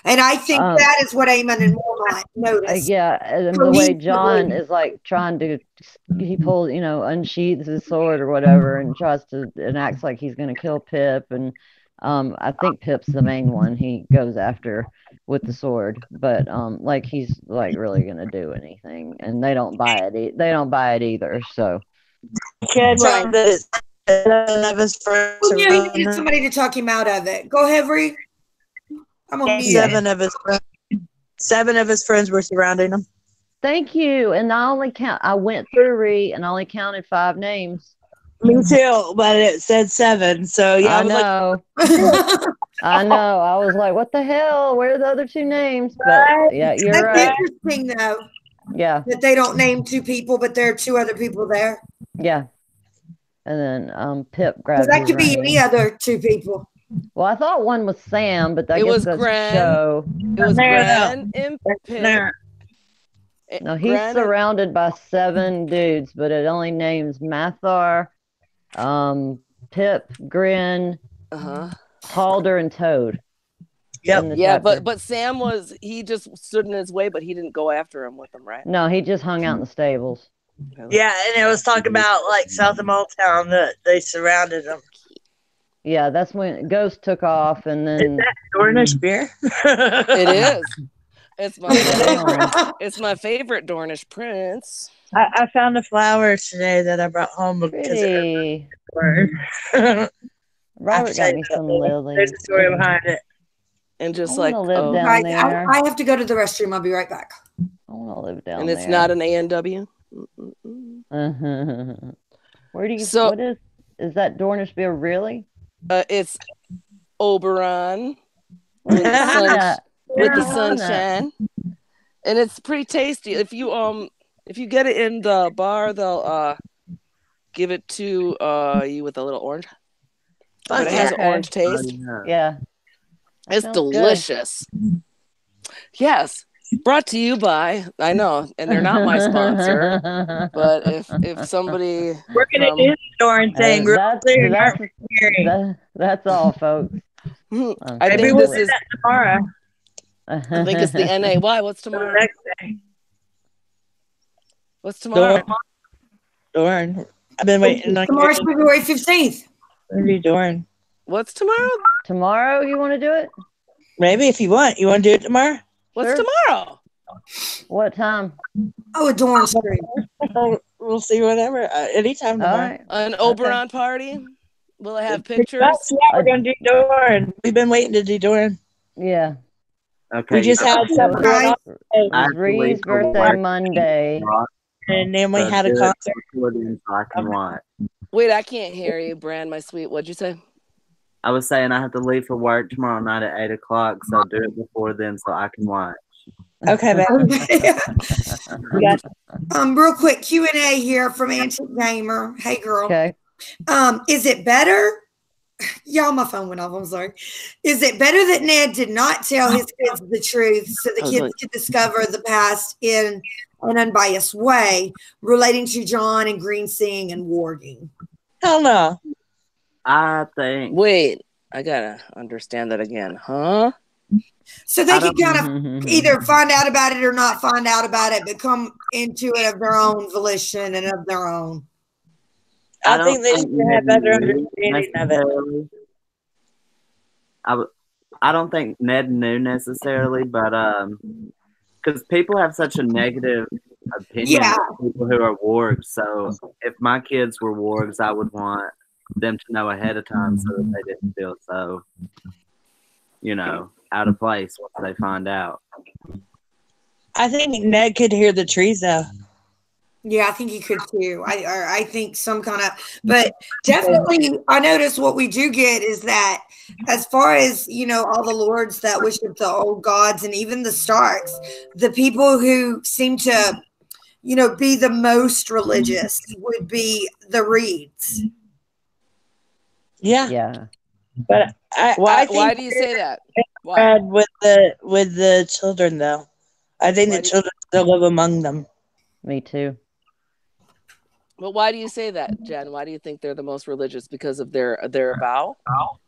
And I think that is what Aemon and Mormont noticed. And the way Jon is like trying to, he pulls, unsheathes his sword or whatever, and tries to, and acts like he's going to kill Pip. And I think Pip's the main one he goes after with the sword, but like he's like really gonna do anything, and they don't buy it. They don't buy it either. So can't tell that none of his friends. Well, he needs somebody to talk him out of it. Go ahead, Ree. I'm on mute. Seven of his friends were surrounding him. Thank you. And I went through Ree and I only counted 5 names. Me too, but it said 7. So yeah, I know. I know. I was like, what the hell? Where are the other 2 names? But yeah, you're That's right. Interesting though. Yeah. That they don't name 2 people, but there are 2 other people there. Yeah. And then Pip grabs. That could be any other 2 people. Well, I thought one was Sam, but I guess that's show. It was Gran and Pip. No, he's surrounded by 7 dudes, but it only names Mathar, Pip, Grin, Halder, and Toad. Yep. Yeah, but Sam he just stood in his way, but he didn't go after him with him, right? No, he just hung out in the stables. Yeah, and it was talking about like south of Motown that they surrounded him. Yeah, that's when Ghost took off, and then is that Dornish beer? It is. It's my favorite Dornish prince. I found a flower today that I brought home because Robert got me some lilies. There's a story behind it. And just live down there. I have to go to the restroom. I'll be right back. I want to live down there. And it's there. not an A&W? Where do you? What is that Dornish beer really? It's Oberon with the sunshine, and it's pretty tasty. If you get it in the bar, they'll give it to you with a little orange. But it has an orange taste. Yeah, it's delicious. Good. Yes, brought to you by I know, and they're not my sponsor. But if somebody we're gonna do the store and saying that's all, folks. I think this is tomorrow. I think it's the NA. Why? What's tomorrow? Next day. What's tomorrow? Dorn. I've been waiting. Tomorrow's February 15th. Maybe Dorn. What's tomorrow? Tomorrow, you want to do it? Maybe if you want. You want to do it tomorrow? What's tomorrow? What time? Oh, a Dorn stream. We'll see whatever. Anytime tomorrow. Right. An Oberon party? Will it have pictures? Yeah, we're going to do Dorn. We've been waiting to do Dorn. Yeah. Okay. We just had something going on. Rhees' birthday Monday. And then we had a concert. I can watch. Wait, I can't hear you, Brand, my sweet. What'd you say? I was saying I have to leave for work tomorrow night at 8 o'clock, so do it before then so I can watch. Okay, babe. Real quick Q&A here from Antique Gamer. Hey, girl. Okay. Is it better? Y'all, my phone went off. I'm sorry. Is it better that Ned did not tell his kids the truth so the kids could discover the past in an unbiased way relating to Jon and Green Sing and warging? Hell no. I think. Wait. I gotta understand that again, huh? So they can kind of either find out about it or not find out about it, but come into it of their own volition and of their own. I think they should have better understanding of it. I don't think Ned knew necessarily, but because people have such a negative opinion of people who are wargs. So if my kids were wargs, I would want them to know ahead of time so that they didn't feel so, out of place once they find out. I think Ned could hear the trees though. Yeah, I think he could too. I think some kind of, but definitely I notice what we do get is that as far as, all the lords that worship the old gods and even the Starks, the people who seem to, be the most religious would be the Rhees. Yeah. Yeah. But why do you say that? Why? With the children though. I think the children still live among them. Me too. But why do you say that, Jen? Why do you think they're the most religious? Because of their vow?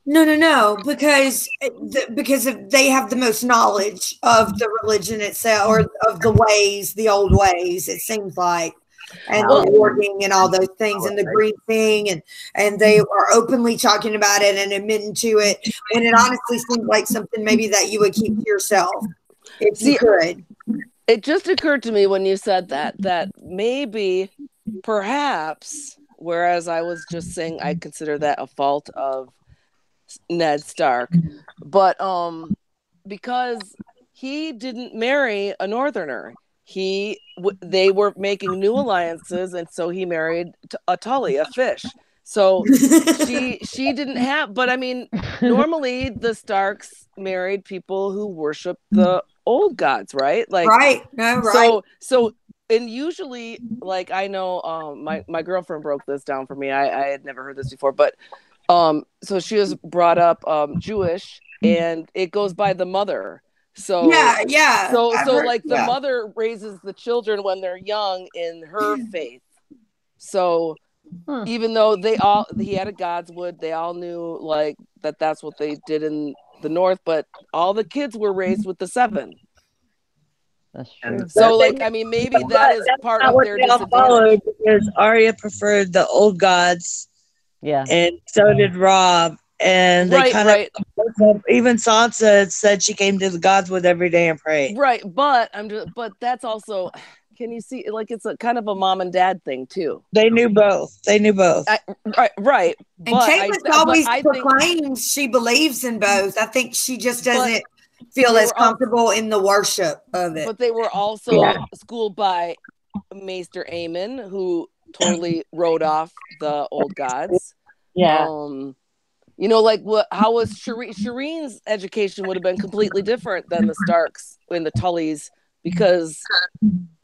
No. Because they have the most knowledge of the religion itself, or of the ways, the old ways. It seems like, and the warding and all those things, and the green thing, and they are openly talking about it and admitting to it. When it honestly seems like something maybe that you would keep to yourself if you could. It just occurred to me when you said that maybe. Perhaps, whereas I was just saying I consider that a fault of Ned Stark, but because he didn't marry a Northerner, they were making new alliances, and so he married a Tully, a fish. So she didn't have, but I mean, normally the Starks married people who worship the old gods, right? Like, right? No, right. So. And usually, like, I know my girlfriend broke this down for me. I had never heard this before, but so she was brought up Jewish, and it goes by the mother. So yeah. So like the mother raises the children when they're young in her faith. So even though he had a Godswood, they all knew like that's what they did in the North, but all the kids were raised with the seven. That's true. So, like, I mean, maybe that is part of their disadvantage. Because Arya preferred the old gods. Yeah. And so did Robb. And they of, even Sansa said she came to the Godswood every day and prayed. Right. But that's also, can you see, like, it's a kind of a mom and dad thing, too. They knew both. Right. And Caitlin always proclaims she believes in both. I think she just doesn't feel as comfortable in the worship of it. But they were also schooled by Maester Aemon, who totally wrote off the old gods. Yeah. Like how was Shireen's education would have been completely different than the Starks and the Tullys, because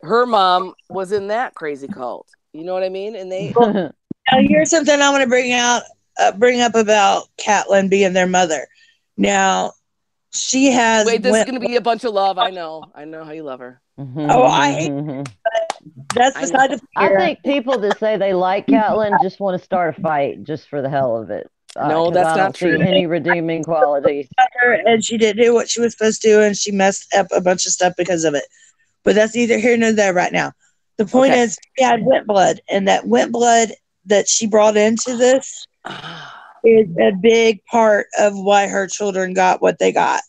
her mom was in that crazy cult. You know what I mean? And they here's something I want to bring up about Catelyn being their mother. Now, she has. Wait, this is going to be a bunch of love. I know how you love her. Oh, I hate it, but that's beside the point. I think people that say they like Catelyn just want to start a fight just for the hell of it. No, that's not true. See any redeeming qualities. And she didn't do what she was supposed to do, and she messed up a bunch of stuff because of it. But that's neither here nor there right now. The point is, she had wet blood, and that wet blood that she brought into this is a big part of why her children got what they got.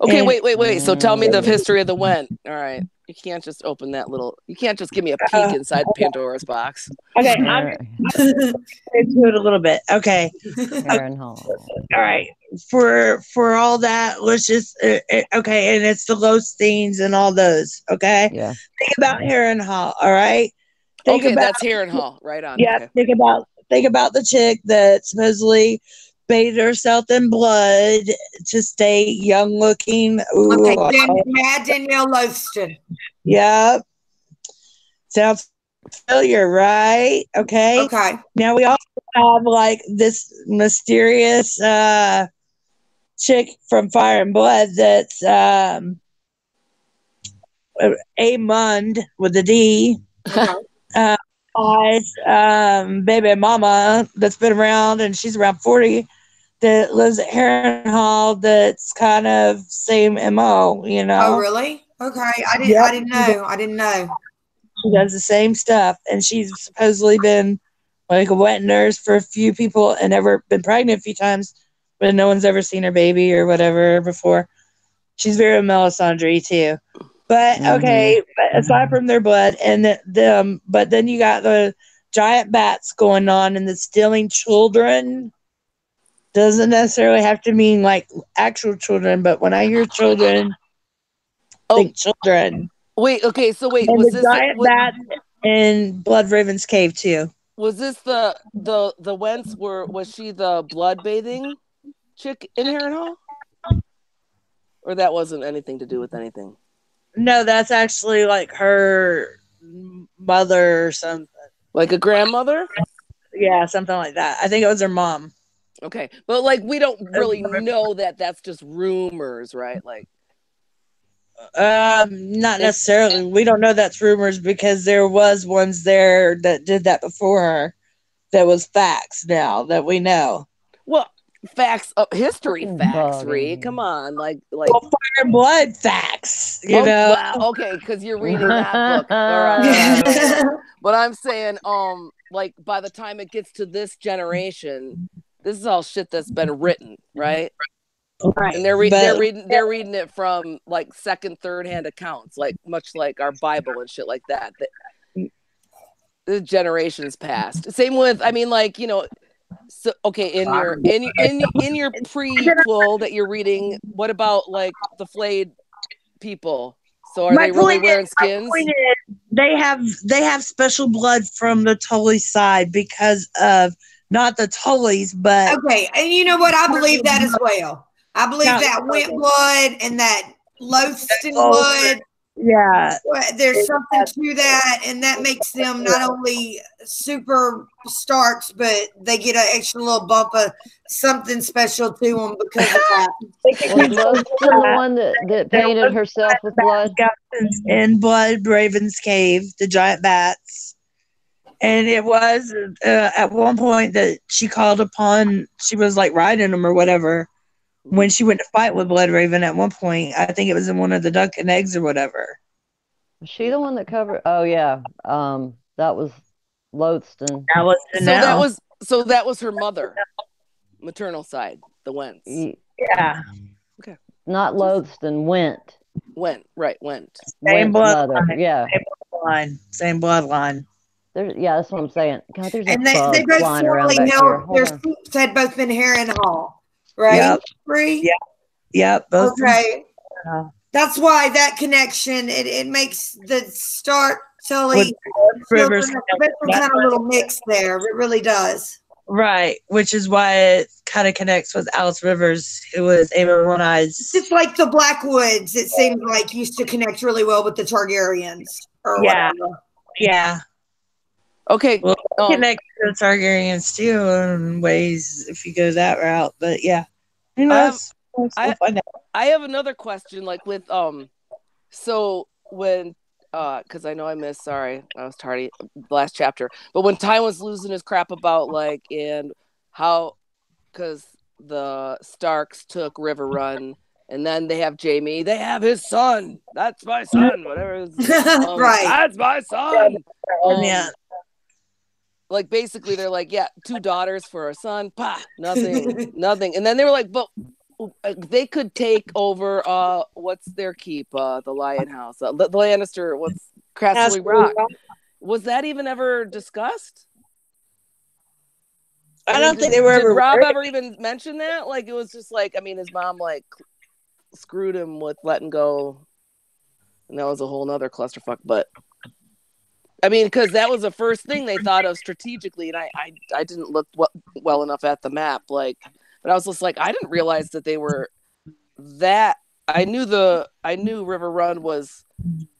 Okay, wait. So tell me the history of the Went. All right. You can't just open that you can't just give me a peek inside Pandora's box. Okay, I'm into it a little bit. Okay. Harrenhal. All right. For all that, let's just, okay, and it's the Lothsteins and all those, okay? Yeah. Think about Harrenhal, all right? That's Harrenhal, right on. Yeah, okay. Think about the chick that supposedly bathed herself in blood to stay young looking. Ooh, Mad Danielle Lothston. Yep. Sounds familiar, right? Okay. Now we also have like this mysterious chick from Fire and Blood that's Aemond with a D. Baby mama that's been around, and she's around 40. that lives at Harrenhal that's kind of same MO, you know? Oh, really? Okay. I didn't know. She does the same stuff, and she's supposedly been like a wet nurse for a few people and ever been pregnant a few times, but no one's ever seen her baby or whatever before. She's very Melisandre too. But okay, aside from their blood and them, but then you got the giant bats going on and the stealing children. Doesn't necessarily have to mean like actual children, but when I hear children, think children. Wait, okay, so wait, and was the this giant bat in Blood Raven's cave too? Was this the Wentz? Was she the blood bathing chick in Harrenhal? Or that wasn't anything to do with anything? No, that's actually like her mother or something. Like a grandmother? Yeah, something like that. I think it was her mom. Okay, but like we don't really know that. That's just rumors, right? Like, not necessarily. We don't know that's rumors because there was ones there that did that before her. That was facts now that we know. Well, facts, history facts, Ree. Come on, like well, fire and blood facts. You know? Well, okay, because you're reading that book. All right. But I'm saying, like by the time it gets to this generation, this is all shit that's been written, right? Right. And they're reading it from like second, third hand accounts, like much like our Bible and shit like that. The generations past. Same with, I mean, like, you know, so okay, in your prequel that you're reading, what about like the flayed people? So are they really wearing skins? They have special blood from the Tully side because of not the Tullys, but okay. And you know what? I believe that as well. I believe that Went blood and that Loathston blood. Yeah, there's something to that, and that makes them not only super Starks, but they get an extra little bump of something special to them because of that. Was Loathston the one that painted herself with blood? In Blood Raven's cave, the giant bats. And it was at one point that she called upon, she was like riding them or whatever, when she went to fight with Blood Raven at one point. I think it was in one of the duck and eggs or whatever. Was she the one that covered? Oh yeah, that was Loathston. So that was her mother, maternal side, the Wentz. Yeah. Okay. Not Loathston, Went. Went. Same bloodline. Yeah. Same bloodline. Yeah, that's what I'm saying. God, there's and they both formerly held their seats had both been Harrenhal, right? Yep. Free? Yep. Both okay. That's why that connection it makes the Stark Tully Rivers kind of little mix there. It really does. Right, which is why it kind of connects with Alice Rivers, who was Aemon One Eyes. It's like the Blackwoods. It seems like used to connect really well with the Targaryens. Or whatever. Yeah. Okay. Well, connect to the Targaryens too in ways if you go that route. But yeah, who knows? I have another question, like with so when because I know I missed. Sorry, I was tardy. Last chapter, but when Tywin's losing his crap about like and how because the Starks took River Run. And then they have Jaime. They have his son. That's my son. Whatever. Right. That's my son. Yeah. Like basically, they're like, yeah, 2 daughters for a son. Pah, nothing. And then they were like, but they could take over. What's their keep? The Lion House. The Lannister. What's Casterly Rock? Was that even ever discussed? I don't think they were ever. Did Rob ever even mention that? Like it was just like, I mean, his mom like screwed him with letting go, and that was a whole nother clusterfuck. But I mean, because that was the first thing they thought of strategically, and I didn't look well enough at the map, like, but I was just like, I didn't realize that they were that. I knew River Run was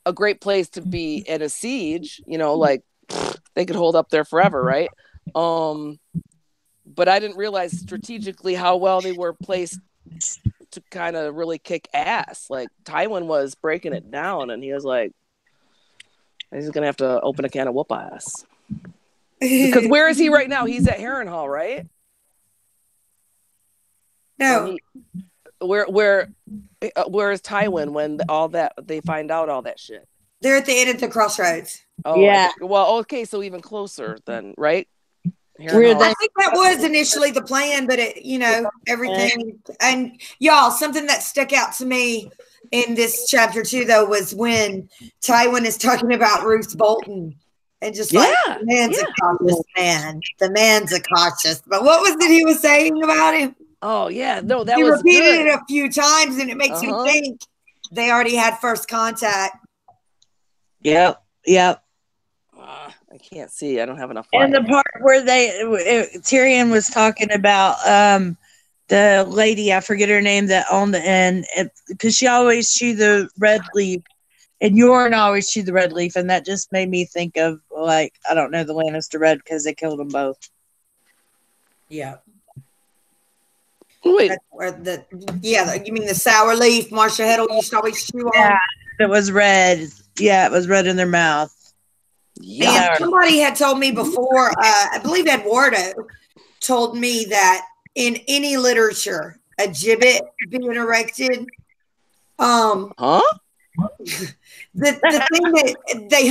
a great place to be in a siege, you know, like they could hold up there forever, right? But I didn't realize strategically how well they were placed to kind of really kick ass. Like Tywin was breaking it down, and he was like, he's gonna have to open a can of whoop ass. Because where is he right now? He's at Harrenhal, right? No. Where is Tywin when all that they find out all that shit? They're at the end of the crossroads. Oh, yeah. Well, okay, so even closer then, right? I think that was initially the plan, but everything. And y'all, something that stuck out to me in this chapter too, though, was when Tywin is talking about Roose Bolton and just like the man's a cautious man. The man's a cautious. But what was it he was saying about him? Oh yeah, no, that he was repeated good. it a few times, and it makes me think they already had first contact. Yep. I can't see. I don't have enough light. And the part where Tyrion was talking about the lady, I forget her name, that on the end, because she always chewed the red leaf, and Yorn always chewed the red leaf, and that just made me think of, like, I don't know, the Lannister Red, because they killed them both. Yeah. Wait. That's where you mean the sour leaf Marsha Heddle used to always chew on? Yeah, it was red. Yeah, it was red in their mouth. And somebody had told me before, I believe Eduardo told me that in any literature, a gibbet being erected, the thing that they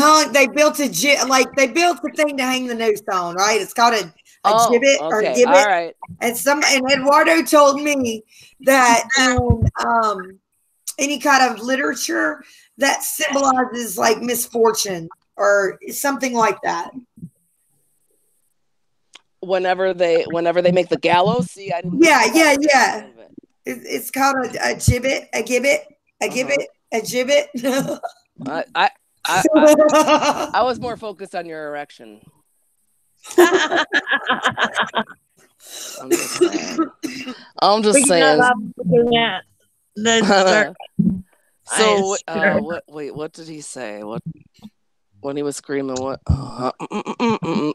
built they built the thing to hang the noose on, right? It's called a gibbet or gibbet. All right. And Eduardo told me that in any kind of literature that symbolizes like misfortune or something like that. Whenever they make the gallows, see, I didn't. Yeah. It's called a gibbet, a gibbet, a gibbet, a gibbet. I was more focused on your erection. I'm just saying. So, what did he say? What when he was screaming? What?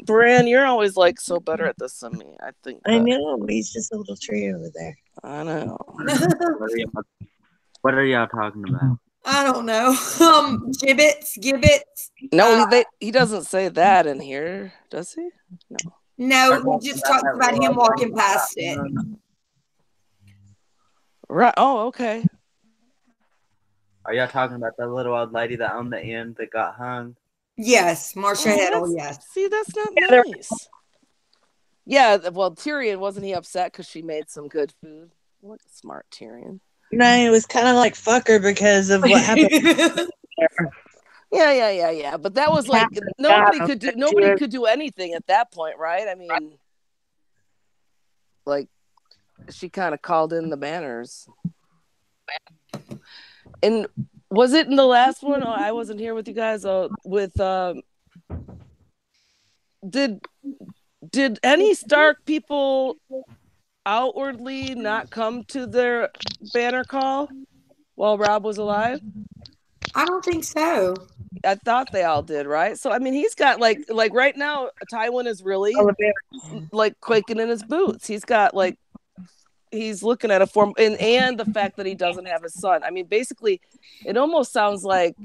Bran, you're always like so better at this than me. I think. I know he's just a little tree over there. I know. What are y'all talking about? I don't know. Gibbets. No, he doesn't say that in here, does he? No, he just talks about him walking past it. Right. Oh, okay. Are y'all talking about the little old lady that on the end that got hung? Yes, Marsha Heddle, yes. See, that's not nice. Yeah, well, Tyrion, wasn't he upset because she made some good food? What a smart Tyrion. No, it was kind of like fuck her because of what happened. Yeah. But that was like nobody could do anything at that point, right? I mean, like she kind of called in the banners. And was it in the last one? Oh, I wasn't here with you guys. Did any Stark people outwardly not come to their banner call while Robb was alive? I don't think so. I thought they all did, right? So I mean, he's got like right now, Tywin is really like quaking in his boots. He's got like he's looking at a form, and the fact that he doesn't have his son. I mean, basically, it almost sounds like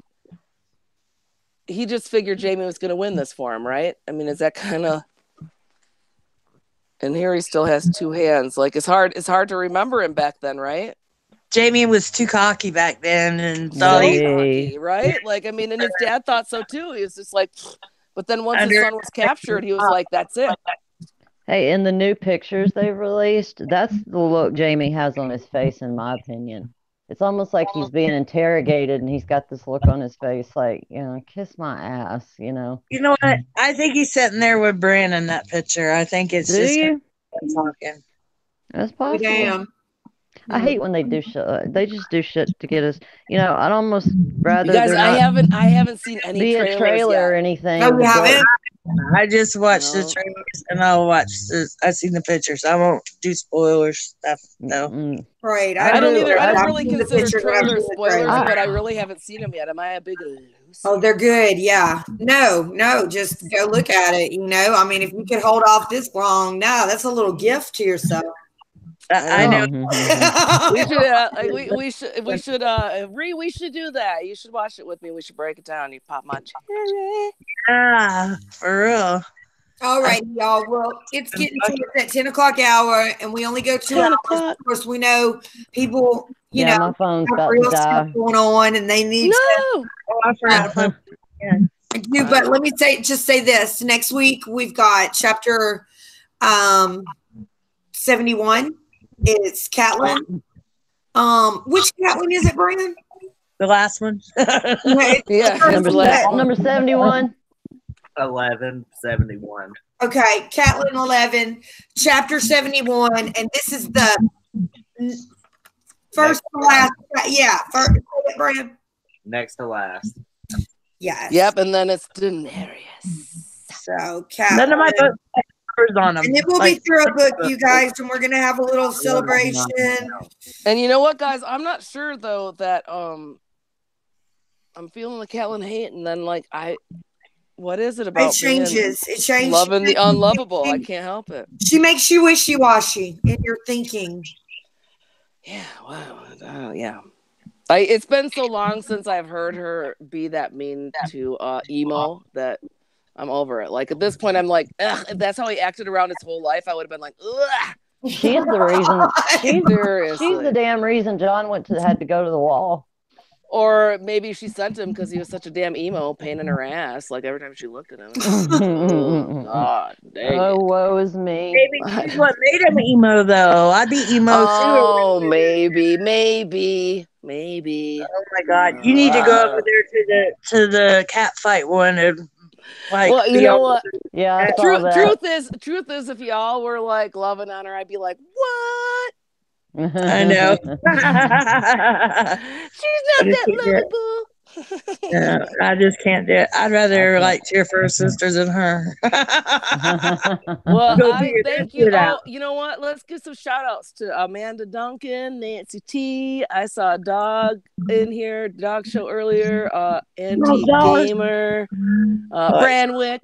he just figured Jaime was going to win this for him, right? I mean, is that kind of? And here he still has two hands. Like it's hard to remember him back then, right? Jaime was too cocky back then and thought cocky, right? Like I mean, and his dad thought so too. He was just like, but then once his son was captured, he was like, "That's it." Hey, in the new pictures they've released, that's the look Jaime has on his face, in my opinion. It's almost like he's being interrogated and he's got this look on his face like, kiss my ass, You know what? I think he's sitting there with Bran in that picture. I think it's talking. That's possible. Damn. I hate when they do shit. They just do shit to get us. I'd almost rather. You guys, I haven't seen any be a trailer or anything. No, you haven't. I just watched the trailers and I'll watch. I've seen the pictures. I won't do spoiler stuff. No. Right. I don't either. I don't really consider trailers spoilers, but I really haven't seen them yet. Am I a big loser? Oh, they're good. Yeah. No. Just go look at it. I mean, if you could hold off this long, that's a little gift to yourself. I know. we should Rhee, we should do that. You should watch it with me. We should break it down. You pop my cherry. Yeah, for real. All right, y'all. Well, it's getting towards that 10 o'clock hour, and we only go 2 10 hours. o'clock. Of course, we know people, you know, my phone's have about real to stuff die. going on, and they need to No. Oh, I forgot to do. But let me say this. Next week, we've got chapter 71. It's Catelyn. Which Catelyn is it, Brian? The last one. Yeah, number 71. 1171. Okay, Catelyn 11, chapter 71, and this is the first to last. Yeah, first, Brian. Next to last. Yes. Yep, and then it's Daenerys. So, Catelyn. None of my books have covers on them. And then we'll be through a book, you guys, and we're gonna have a little celebration. And you know what, guys? I'm not sure though that I'm feeling the Catelyn hate, and then like what is it about? It changes. It changes. Loving the unlovable. I can't help it. She makes you wishy-washy in your thinking. Yeah. Wow. Yeah. It's been so long since I've heard her be that mean to emo that I'm over it. Like at this point, I'm like, ugh, if that's how he acted around his whole life, I would have been like, ugh. She's the reason. She's the damn reason John had to go to the wall. Or maybe she sent him because he was such a damn emo, pain in her ass. Like every time she looked at him, oh, God, dang oh, woe is me. Maybe she's what made him emo, though. I'd be emo too. Oh, maybe. Oh my God, you need to go over there to the cat fight one and like. Well, you know what? Yeah, I saw truth that. Truth is, if y'all were like loving on her, I'd be like, what? I know. She's not that lovable. No, I just can't do it. I'd rather like cheer for her sisters than her. Well, thank you. Oh, you know what? Let's give some shout outs to Amanda Duncan, Nancy T. I saw a dog in here, dog show earlier. Antique Gamer, Branwick,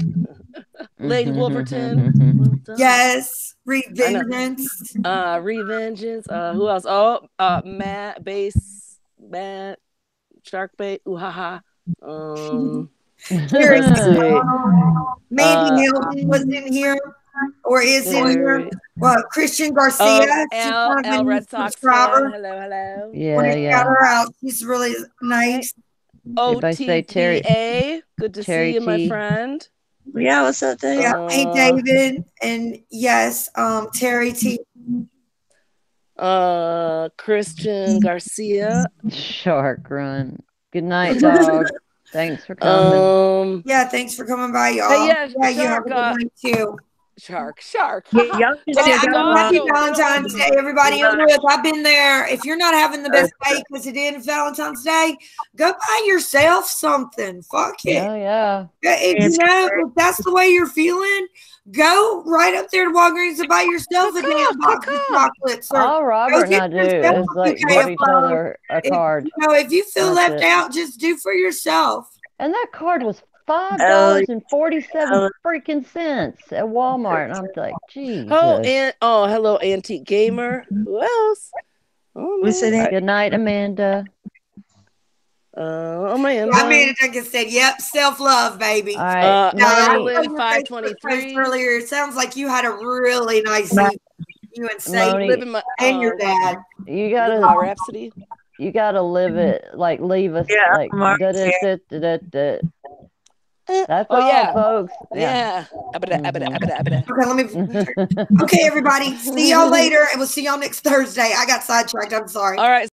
Lady Wolverton. Yes, Revengeance. Revengeance. Who else? Oh, Matt Base, Matt. Shark bait, ooh ha ha. Maybe Hilton was in here or is in here. Well, Christian Garcia, L Red Sox fan. Hello. Yeah. Got her out. She's really nice. OTPA, good to see you, my friend. Yeah, what's up, Dave? Yeah, hey David, and yes, Terry T. Christian Garcia. Shark Run. Good night, dog. Thanks for coming. Yeah, thanks for coming by, y'all. Hey, yeah, you have a good night too. Shark. Happy Valentine's Day, everybody. I've been there. If you're not having the best day because it is Valentine's Day, go buy yourself something. Fuck it. Oh, yeah. If that's the way you're feeling, go right up there to Walgreens and buy yourself a damn box of chocolates. All Robert and I do is like give each other a card. If you feel left out, just do for yourself. And that card was $5.47 freaking cents at Walmart. And I'm like, geez. Hello, Antique Gamer. Who else? Good night, Amanda. Amanda Duncan said, "Yep, self-love, baby." All right. 523 earlier. It sounds like you had a really nice evening. You and Sadie and your dad. You gotta Rhapsody. You gotta live it, like leave us like That's all, folks. Yeah. Okay, okay, everybody. See y'all later, and we'll see y'all next Thursday. I got sidetracked. I'm sorry. All right.